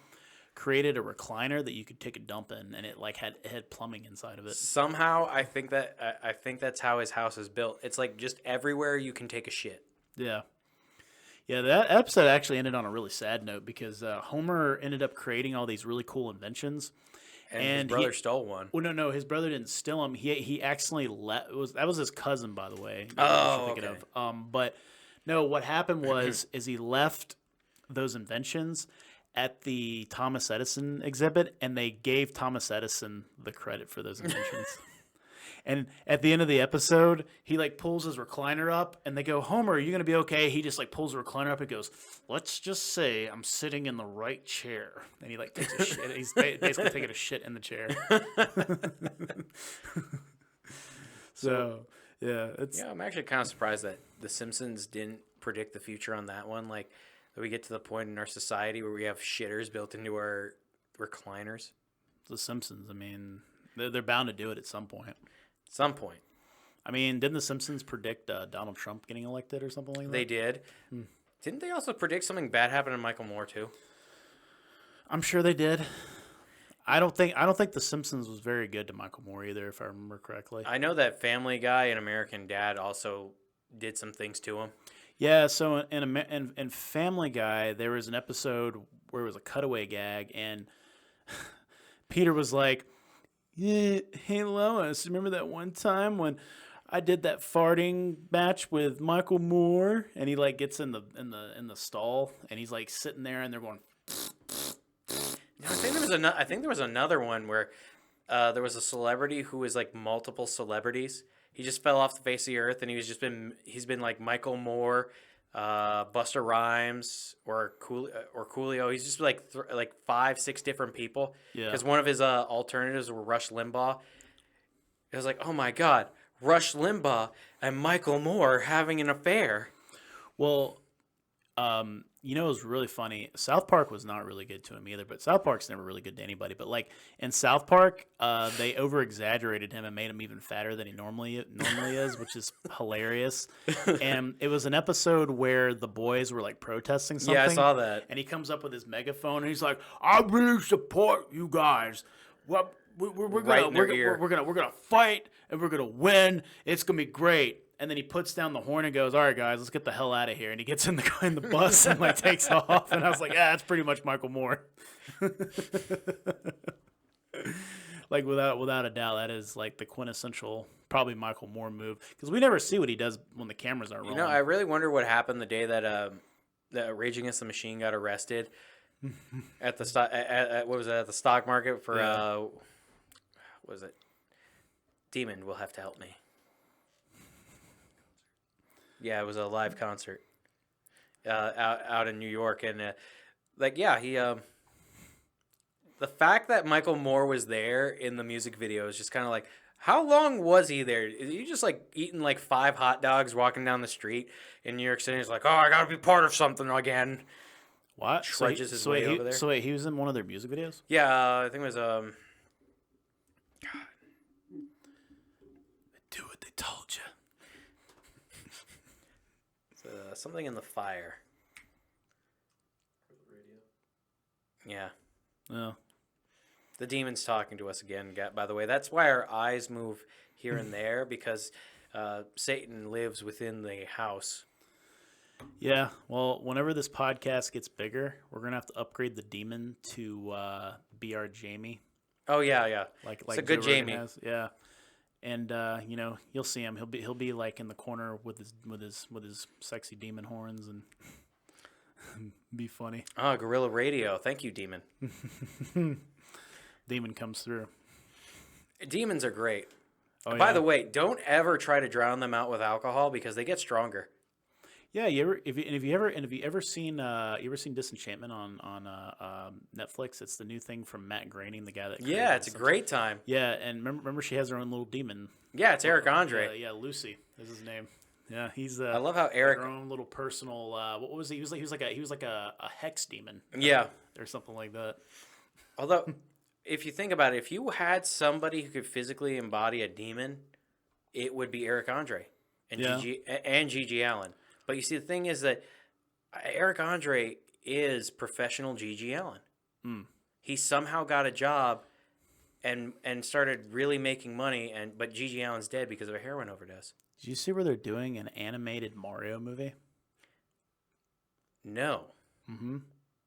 created a recliner that you could take a dump in, and it like had plumbing inside of it. Somehow, I think that's how his house is built. It's like just everywhere you can take a shit. Yeah. Yeah, that episode actually ended on a really sad note because Homer ended up creating all these really cool inventions. And his brother stole one. Well, no, his brother didn't steal him. He accidentally that was his cousin, by the way. Oh, okay. But no, what happened was he left those inventions at the Thomas Edison exhibit, and they gave Thomas Edison the credit for those inventions. And at the end of the episode, he like pulls his recliner up, and they go, "Homer, are you gonna be okay?" He just like pulls the recliner up and goes, "Let's just say I'm sitting in the right chair." And he like takes a shit. He's basically taking a shit in the chair. So yeah, I'm actually kind of surprised that The Simpsons didn't predict the future on that one. Like, that we get to the point in our society where we have shitters built into our recliners. The Simpsons. I mean, they're bound to do it at some point. Some point. I mean, didn't The Simpsons predict Donald Trump getting elected or something like that? They did. Didn't they also predict something bad happened to Michael Moore too? I'm sure they did. I don't think The Simpsons was very good to Michael Moore either, if I remember correctly. I know that Family Guy and American Dad also did some things to him. Yeah, so in Family Guy, there was an episode where it was a cutaway gag, and Peter was like, "Yeah, hey Lois, remember that one time when I did that farting match with Michael Moore?" And he like gets in the stall, and he's like sitting there, and they're going. I think there was another one where there was a celebrity who was like multiple celebrities. He just fell off the face of the earth, and he's been like Michael Moore, Busta Rhymes, or Coolio. He's just like 5-6 different people. Yeah. Because one of his alternatives were Rush Limbaugh. It was like, oh my God, Rush Limbaugh and Michael Moore having an affair. Well, it was really funny. South Park was not really good to him either, but South Park's never really good to anybody. But like in South Park, they over exaggerated him and made him even fatter than he normally is, which is hilarious. And it was an episode where the boys were like protesting something. Yeah, I saw that. And he comes up with his megaphone and he's like, "I really support you guys. What we're gonna fight and we're gonna win. It's gonna be great." And then he puts down the horn and goes, "All right, guys, let's get the hell out of here." And he gets in the bus and like takes off. And I was like, "Yeah, that's pretty much Michael Moore." Like without a doubt, that is like the quintessential probably Michael Moore move, because we never see what he does when the cameras aren't rolling. I really wonder what happened the day that Rage Against the Machine got arrested at the at the stock market for what was it? Demon will have to help me. Yeah, it was a live concert out in New York, and he the fact that Michael Moore was there in the music video is just kind of like, how long was he there? Is he just like eating like 5 hot dogs walking down the street in New York City? He's like, "Oh, I gotta be part of something again." What? Trudges his way over there. So wait, he was in one of their music videos? Yeah, I think it was Do what they told you. something in the fire. Yeah. Yeah. The demon's talking to us again, by the way. That's why our eyes move here and there, because Satan lives within the house. Yeah. Well, whenever this podcast gets bigger, we're going to have to upgrade the demon to be our Jamie. Oh, yeah. Like it's a good Joe Rogan Jamie. has. Yeah. And you'll see him. He'll be like in the corner with his sexy demon horns and be funny. Oh, Guerrilla Radio. Thank you, Demon. Demon comes through. Demons are great. Oh, By the way, don't ever try to drown them out with alcohol, because they get stronger. Yeah, have you ever seen Disenchantment on Netflix? It's the new thing from Matt Groening, the guy that Yeah, it's a great time. Yeah, and remember she has her own little demon. Yeah, it's Eric Andre. Yeah, Lucy is his name. Yeah, he's I love how Eric their own little personal. What was he? He was like a hex demon. Yeah, or something like that. Although, if you think about it, if you had somebody who could physically embody a demon, it would be Eric Andre and Gigi Allen. But you see, the thing is that Eric Andre is professional Gigi Allen. Mm. He somehow got a job and started really making money, but Gigi Allen's dead because of a heroin overdose. Did you see where they're doing an animated Mario movie? No. Mm-hmm.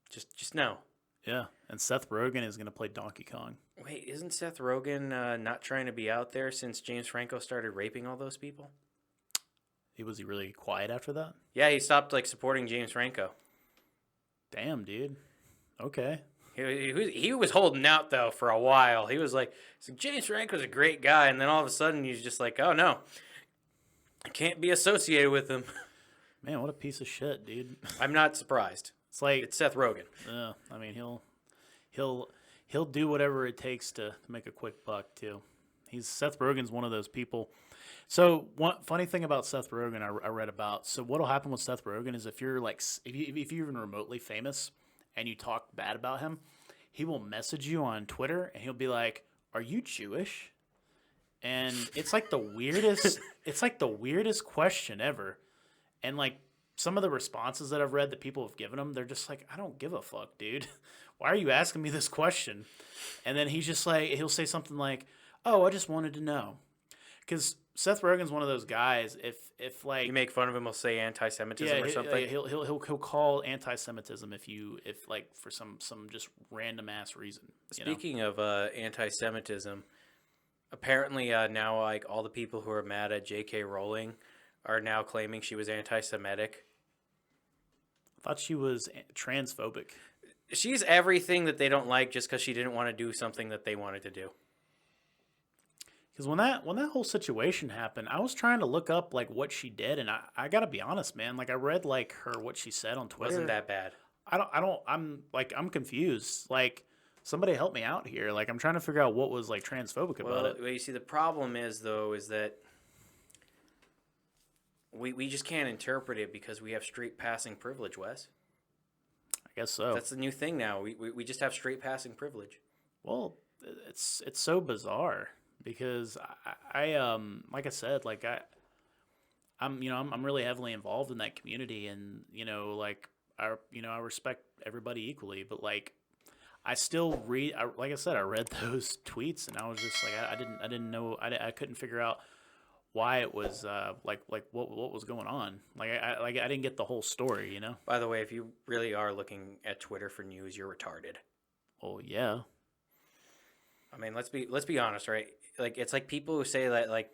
Just no. Yeah, and Seth Rogen is going to play Donkey Kong. Wait, isn't Seth Rogen not trying to be out there since James Franco started raping all those people? Was he really quiet after that? Yeah, he stopped supporting James Franco. Damn, dude. Okay. He was holding out though for a while. He was like, James Franco's a great guy, and then all of a sudden he's just like, oh no, I can't be associated with him. Man, what a piece of shit, dude. I'm not surprised. It's Seth Rogen. Yeah, I mean he'll do whatever it takes to make a quick buck too. Seth Rogen's one of those people. So one funny thing about Seth Rogen I read about. So what'll happen with Seth Rogen is if you're even remotely famous and you talk bad about him, he will message you on Twitter and he'll be like, "Are you Jewish?" and it's like the weirdest. It's like the weirdest question ever, and like some of the responses that I've read that people have given him, they're just like, I don't give a fuck, dude. Why are you asking me this question? And then he's just like, he'll say something like, "Oh, I just wanted to know," because Seth Rogen's one of those guys. If like You make fun of him, he'll say anti-Semitism or something. he'll call anti-Semitism if like for some just random ass reason. Speaking of anti-Semitism, apparently now like all the people who are mad at J.K. Rowling are now claiming she was anti-Semitic. I thought she was transphobic. She's everything that they don't like just because she didn't want to do something that they wanted to do. Because when that whole situation happened, I was trying to look up like what she did, and I gotta be honest, man. Like I read like what she said on Twitter. Wasn't that bad? I'm confused. Like somebody help me out here. Like I'm trying to figure out what was like transphobic about it. Well, you see, the problem is that we just can't interpret it because we have straight passing privilege, Wes. I guess so. That's the new thing now. We just have straight passing privilege. Well, it's so bizarre because I like I said, like I'm really heavily involved in that community, and like I respect everybody equally, but like I still read. Like I said, I read those tweets, and I was just like, I didn't know. I couldn't figure out why it was like what was going on. Like I didn't get the whole story. By the way, if you really are looking at Twitter for news, you're retarded. Oh yeah. I mean, let's be honest, right? Like it's like people who say that like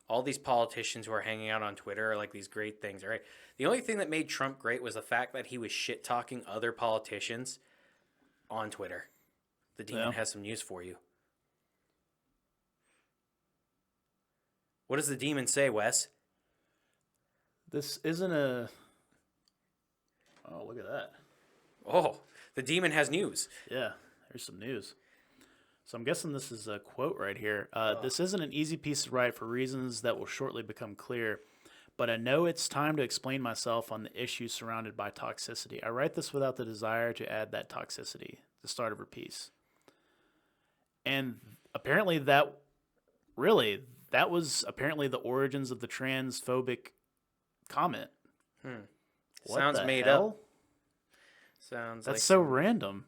all these politicians who are hanging out on Twitter are like these great things, right? The only thing that made Trump great was the fact that he was shit talking other politicians on Twitter. The demon has some news for you. What does the demon say, Wes? This isn't a. Oh, look at that. Oh, the demon has news. Yeah, there's some news. So I'm guessing this is a quote right here. This isn't an easy piece to write for reasons that will shortly become clear, but I know it's time to explain myself on the issues surrounded by toxicity. I write this without the desire to add that toxicity, the start of her piece. And apparently that was apparently the origins of the transphobic comment. What Sounds the made hell? up. Sounds That's like so random.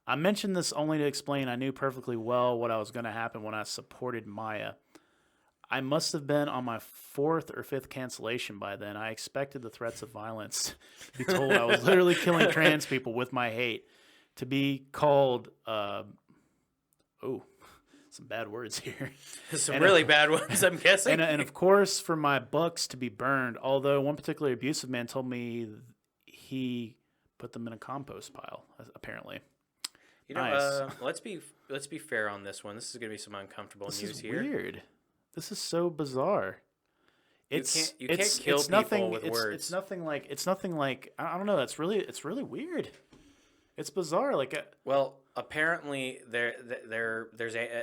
I mentioned this only to explain I knew perfectly well what was going to happen when I supported Maya. I must have been on my 4th or 5th cancellation by then. I expected the threats of violence, to be told I was literally killing trans people with my hate, to be called, some bad words here. some really bad ones, I'm guessing. And of course, for my books to be burned, although one particular abusive man told me he put them in a compost pile, apparently. Nice. Let's be fair on this one. This is going to be some uncomfortable news here. This is weird. This is so bizarre. You can't kill people with words. It's nothing like I don't know. It's really weird. It's bizarre. Well, apparently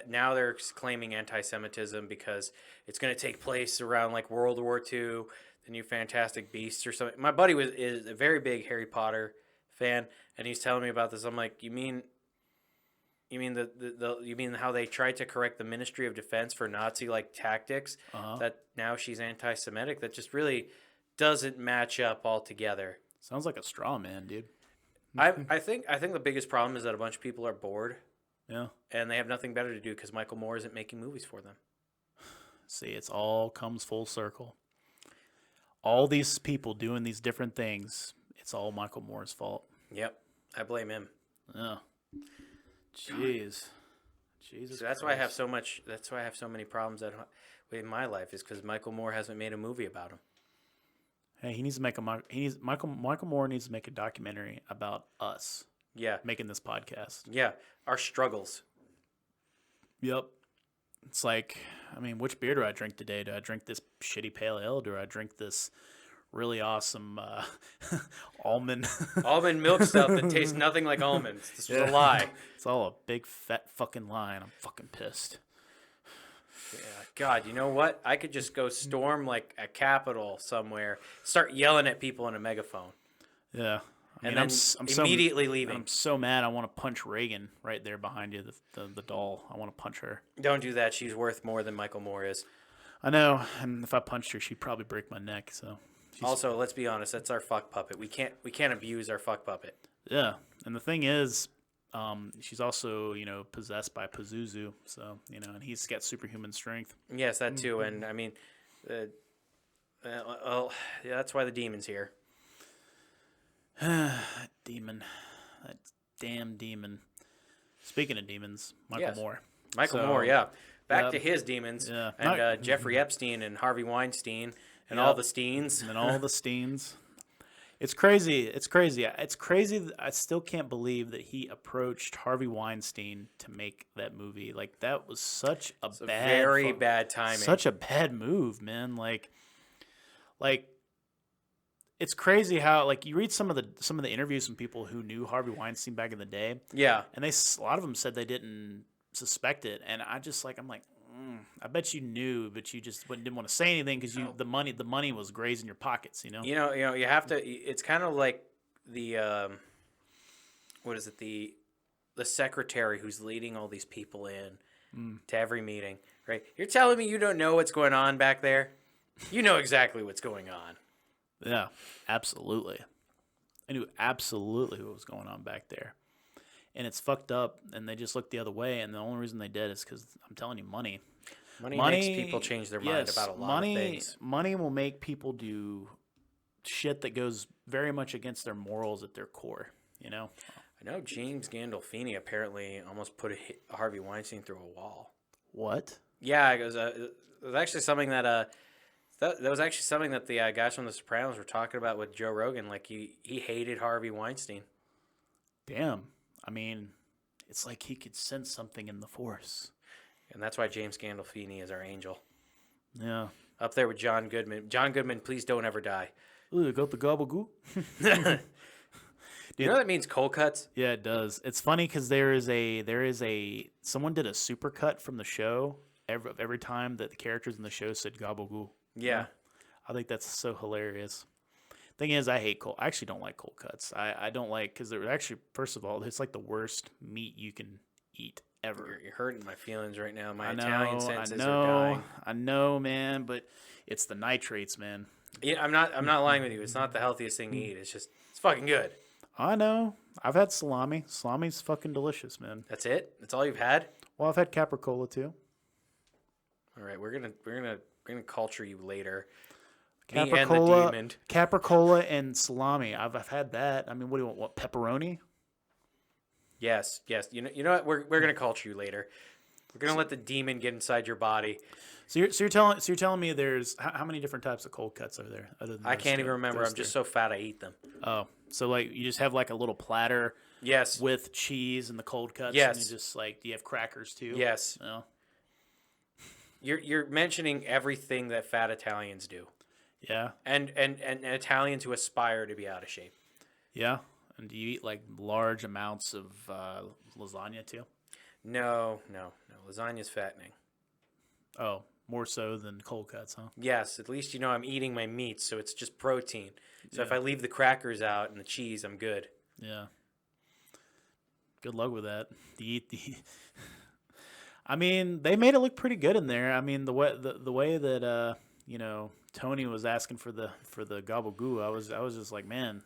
now they're claiming anti-Semitism because it's going to take place around like World War II, the new Fantastic Beasts or something. My buddy is a very big Harry Potter fan, and he's telling me about this. I'm like, you mean how they tried to correct the Ministry of Defense for Nazi like tactics? That now she's anti-Semitic. That just really doesn't match up altogether. Sounds like a straw man, dude. I think the biggest problem is that a bunch of people are bored. Yeah. And they have nothing better to do because Michael Moore isn't making movies for them. See, it's all comes full circle. All these people doing these different things, it's all Michael Moore's fault. Yep. I blame him. Yeah. Jeez. Jesus. So that's why I have so much. That's why I have so many problems in my life is because Michael Moore hasn't made a movie about him. Hey, he needs to make Michael Moore needs to make a documentary about us. Yeah, making this podcast. Yeah, our struggles. Yep. It's like, I mean, which beer do I drink today? Do I drink this shitty pale ale? Do I drink this really awesome almond milk stuff that tastes nothing like almonds? This was a lie. It's all a big fat fucking lie, and I'm fucking pissed. Yeah, God, you know what? I could just go storm like a Capitol somewhere, start yelling at people in a megaphone. Yeah, I mean, and then immediately leaving. I'm so mad. I want to punch Reagan right there behind you, the doll. I want to punch her. Don't do that. She's worth more than Michael Moore is. I know, and if I punched her, she'd probably break my neck. So. Also, let's be honest. That's our fuck puppet. We can't abuse our fuck puppet. Yeah, and the thing is, she's also possessed by Pazuzu. So and he's got superhuman strength. Yes, that too. And I mean, well, yeah, that's why the demon's here. Demon, that damn demon. Speaking of demons, Yes. Moore. Michael Moore, yeah. Back to his demons. Yeah. And Jeffrey Epstein and Harvey Weinstein and all the Steens. And all the Steens. It's crazy. It's crazy. It's crazy. That I still can't believe that he approached Harvey Weinstein to make that movie. Like, that was such a very bad timing. Such a bad move, man. Like, it's crazy how, like, you read some of the interviews from people who knew Harvey Weinstein back in the day. Yeah. And a lot of them said they didn't suspect it. And I'm like, I bet you knew, but you just didn't want to say anything because the money was grazing your pockets. You have to. It's kind of like the what is it, the secretary who's leading all these people in to every meeting, right? You're telling me you don't know what's going on back there? You know exactly what's going on. Yeah, absolutely. I knew absolutely what was going on back there. And it's fucked up, and they just looked the other way, and the only reason they did is because, I'm telling you, money. Money makes people change their mind about a lot of things. Money will make people do shit that goes very much against their morals at their core, I know James Gandolfini apparently almost put Harvey Weinstein through a wall. What? Yeah, it was actually something that that was actually something that the guys from The Sopranos were talking about with Joe Rogan. Like, he hated Harvey Weinstein. Damn. I mean, it's like he could sense something in the force. And that's why James Gandolfini is our angel. Yeah. Up there with John Goodman. John Goodman, please don't ever die. Ooh, got the gobble-goo. You know that means cold cuts? Yeah, it does. It's funny because someone did a supercut from the show every time that the characters in the show said gobble-goo. Yeah. I think that's so hilarious. Thing is, I actually don't like cold cuts. I don't like, because they're actually, first of all, it's like the worst meat you can eat ever. You're hurting my feelings right now. My Italian senses are dying. I know, man, but it's the nitrates, man. Yeah, I'm not lying with you. It's not the healthiest thing to eat. It's fucking good. I know. I've had salami. Salami's fucking delicious, man. That's it? That's all you've had? Well, I've had capricola too. All right, we're gonna culture you later. Capricola and salami. I've had that. I mean, what do you want? What, pepperoni? Yes. You know what? We're gonna culture you later. We're gonna let the demon get inside your body. So you're telling me there's how many different types of cold cuts are there? Other than I can't even remember. I'm just so fat I eat them. Oh, so like you just have like a little platter. Yes. With cheese and the cold cuts. Yes. And you just like, do you have crackers too? Yes. No. You're mentioning everything that fat Italians do. Yeah. And Italians who aspire to be out of shape. Yeah. And do you eat like large amounts of lasagna too? No. Lasagna's fattening. Oh, more so than cold cuts, huh? Yes. At least I'm eating my meats, so it's just protein. So if I leave the crackers out and the cheese, I'm good. Yeah. Good luck with that. I mean, they made it look pretty good in there. I mean, the way that Tony was asking for the gabagoo, I was just like, man,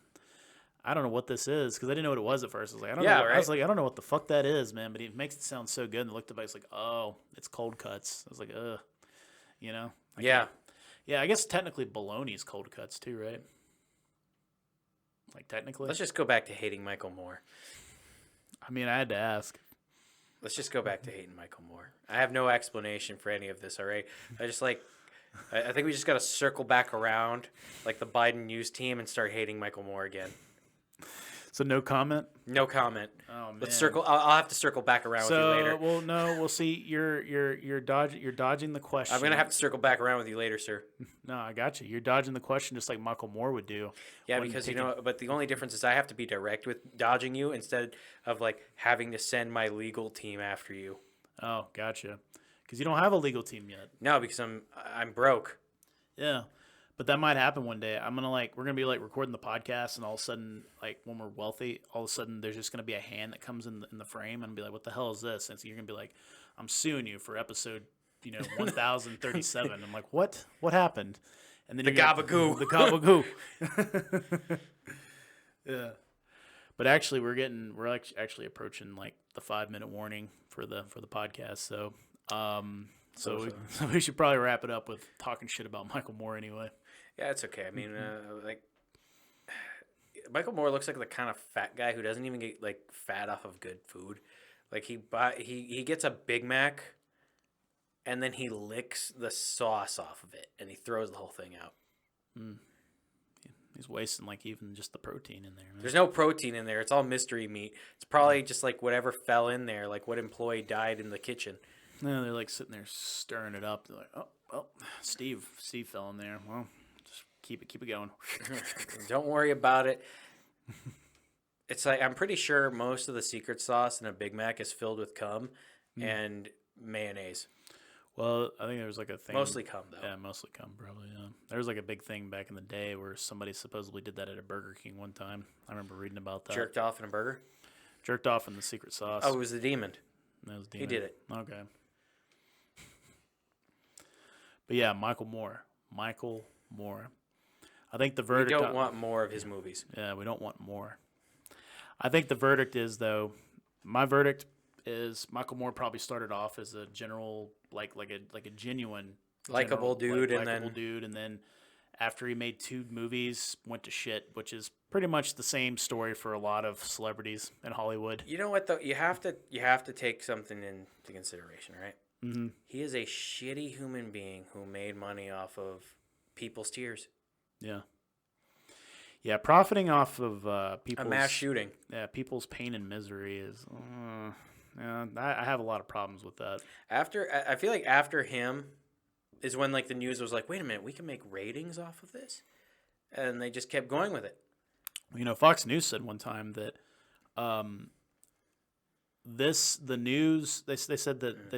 I don't know what this is, because I didn't know what it was at first. I was like, I don't know what the fuck that is, man. But it makes it sound so good. And I looked at it, it's like, oh, it's cold cuts. I was like, ugh, Yeah. I guess technically bologna is cold cuts too, right? Like technically. Let's just go back to hating Michael Moore. I mean, I had to ask. Let's just go back to hating Michael Moore. I have no explanation for any of this, all right? I think we just got to circle back around like the Biden news team and start hating Michael Moore again. So no comment? No comment. Oh, man. Let's circle. I'll have to circle back around with you later. Well, no, we'll see. You're dodging the question. I'm gonna have to circle back around with you later, sir. No, I got you. You're dodging the question just like Michael Moore would do. Yeah, because but the only difference is I have to be direct with dodging you instead of like having to send my legal team after you. Oh, gotcha. Because you don't have a legal team yet. No, because I'm broke. Yeah, But that might happen one day. We're gonna be like recording the podcast, and all of a sudden, like when we're wealthy, all of a sudden there's just gonna be a hand that comes in the frame, and be like, "What the hell is this?" And so you're gonna be like, "I'm suing you for episode, 1037." I'm like, "What? What happened?" And then The gabagoo. The gabagoo. Yeah. But actually, we're actually approaching like the 5-minute warning for the podcast. So, so we should probably wrap it up with talking shit about Michael Moore anyway. Yeah, it's okay. I mean, like Michael Moore looks like the kind of fat guy who doesn't even get like fat off of good food. Like he gets a Big Mac, and then he licks the sauce off of it, and he throws the whole thing out. He's wasting like even just the protein in there. Man. There's no protein in there. It's all mystery meat. It's probably just like whatever fell in there, like what employee died in the kitchen. No, they're like sitting there stirring it up. They're like, "Oh, well, Steve fell in there. Well, just keep it going." Don't worry about it. It's like I'm pretty sure most of the secret sauce in a Big Mac is filled with cum and mayonnaise. Well, I think there was like a thing. Mostly cum, though. Yeah, mostly cum, probably. Yeah. There was like a big thing back in the day where somebody supposedly did that at a Burger King one time. I remember reading about that. Jerked off in a burger? Jerked off in the secret sauce. Oh, it was the demon. That was He did it. Okay. But yeah, Michael Moore. I think the We verdict. don't want more of his movies. Yeah, we don't want more. I think the verdict is, though, my verdict is Michael Moore probably started off as a general, like a genuine, Likeable dude, and then after he made 2 movies, went to shit, which is pretty much the same story for a lot of celebrities in Hollywood. You know what though? You have to take something into consideration, right? Mm-hmm. He is a shitty human being who made money off of people's tears. Yeah. Yeah, profiting off of people's A mass shooting. Yeah, people's pain and misery is. Yeah, I have a lot of problems with that. I feel like after him is when like the news was like, wait a minute, we can make ratings off of this, and they just kept going with it. Fox News said one time that the news they said that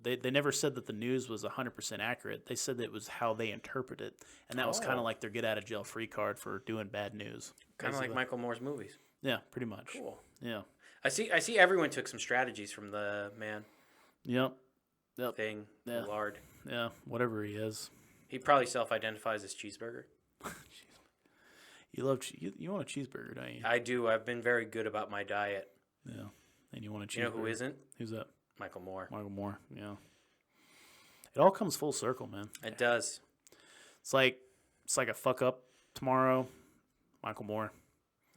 they never said that the news was 100% accurate. They said that it was how they interpret it, and that was kind of like their get out of jail free card for doing bad news. Kind of like Michael Moore's movies. Yeah, pretty much. Cool. Yeah. I see. Everyone took some strategies from the man. Yep. Thing. Yeah. Lard. Yeah. Whatever he is. He probably self-identifies as cheeseburger. You love you want a cheeseburger, don't you? I do. I've been very good about my diet. Yeah. And you want a cheeseburger. You know who isn't? Who's that? Michael Moore. Michael Moore. Yeah. It all comes full circle, man. It does. It's like a fuck up tomorrow. Michael Moore.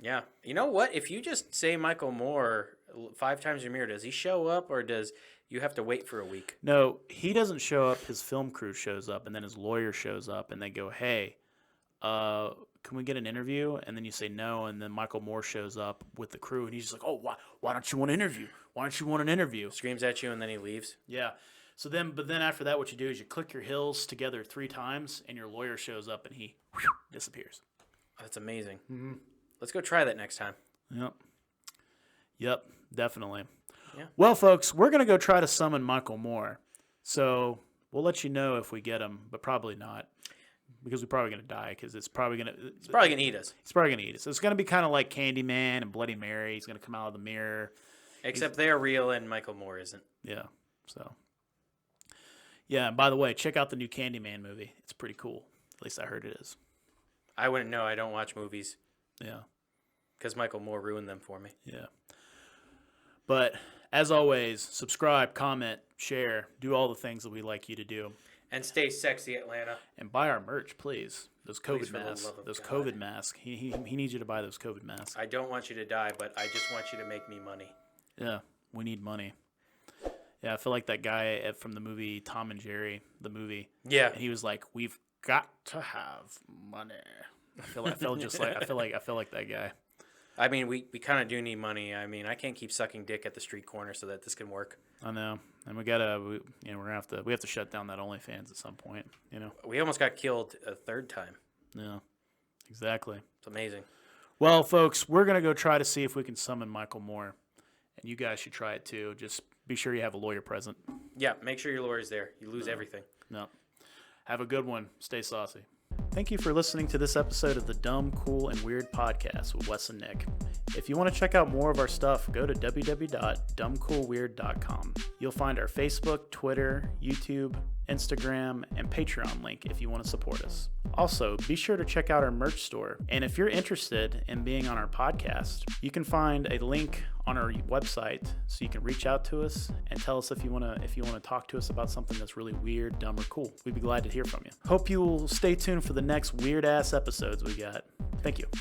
Yeah. You know what? If you just say Michael Moore 5 times in your mirror, does he show up or does you have to wait for a week? No, he doesn't show up. His film crew shows up, and then his lawyer shows up, and they go, "Hey, can we get an interview?" And then you say no, and then Michael Moore shows up with the crew, and he's just like, "Oh, why don't you want an interview? Why don't you want an interview?" Screams at you, and then he leaves. Yeah. But then after that, what you do is you click your heels together 3 times, and your lawyer shows up, and he disappears. That's amazing. Mm-hmm. Let's go try that next time. Yep, definitely. Yeah. Well, folks, we're going to go try to summon Michael Moore. So we'll let you know if we get him, but probably not. Because we're probably going to die because it's probably going to eat us. It's probably going to eat us. So it's going to be kind of like Candyman and Bloody Mary. He's going to come out of the mirror. Except they're real and Michael Moore isn't. Yeah. So. Yeah, and by the way, check out the new Candyman movie. It's pretty cool. At least I heard it is. I wouldn't know. I don't watch movies. Yeah. Because Michael Moore ruined them for me. Yeah. But as always, subscribe, comment, share, do all the things that we like you to do. And stay sexy, Atlanta. And buy our merch, please. Those COVID masks. Those COVID masks. He needs you to buy those COVID masks. I don't want you to die, but I just want you to make me money. Yeah, we need money. Yeah, I feel like that guy from the movie Tom and Jerry, the movie. Yeah. And he was like, "We've got to have money." I feel like that guy. I mean, we kind of do need money. I mean, I can't keep sucking dick at the street corner so that this can work. I know, and we have to shut down that OnlyFans at some point. We almost got killed a 3rd time. Yeah, exactly. It's amazing. Well, folks, we're gonna go try to see if we can summon Michael Moore, and you guys should try it too. Just be sure you have a lawyer present. Yeah, make sure your lawyer's there. You lose everything. No. Have a good one. Stay saucy. Thank you for listening to this episode of the Dumb, Cool, and Weird podcast with Wes and Nick. If you want to check out more of our stuff, go to www.dumbcoolweird.com. You'll find our Facebook, Twitter, YouTube, Instagram, and Patreon link if you want to support us. Also, be sure to check out our merch store. And if you're interested in being on our podcast, you can find a link on our website so you can reach out to us and tell us if you want to talk to us about something that's really weird, dumb, or cool. We'd be glad to hear from you. Hope you will stay tuned for the next weird ass episodes we got. Thank you.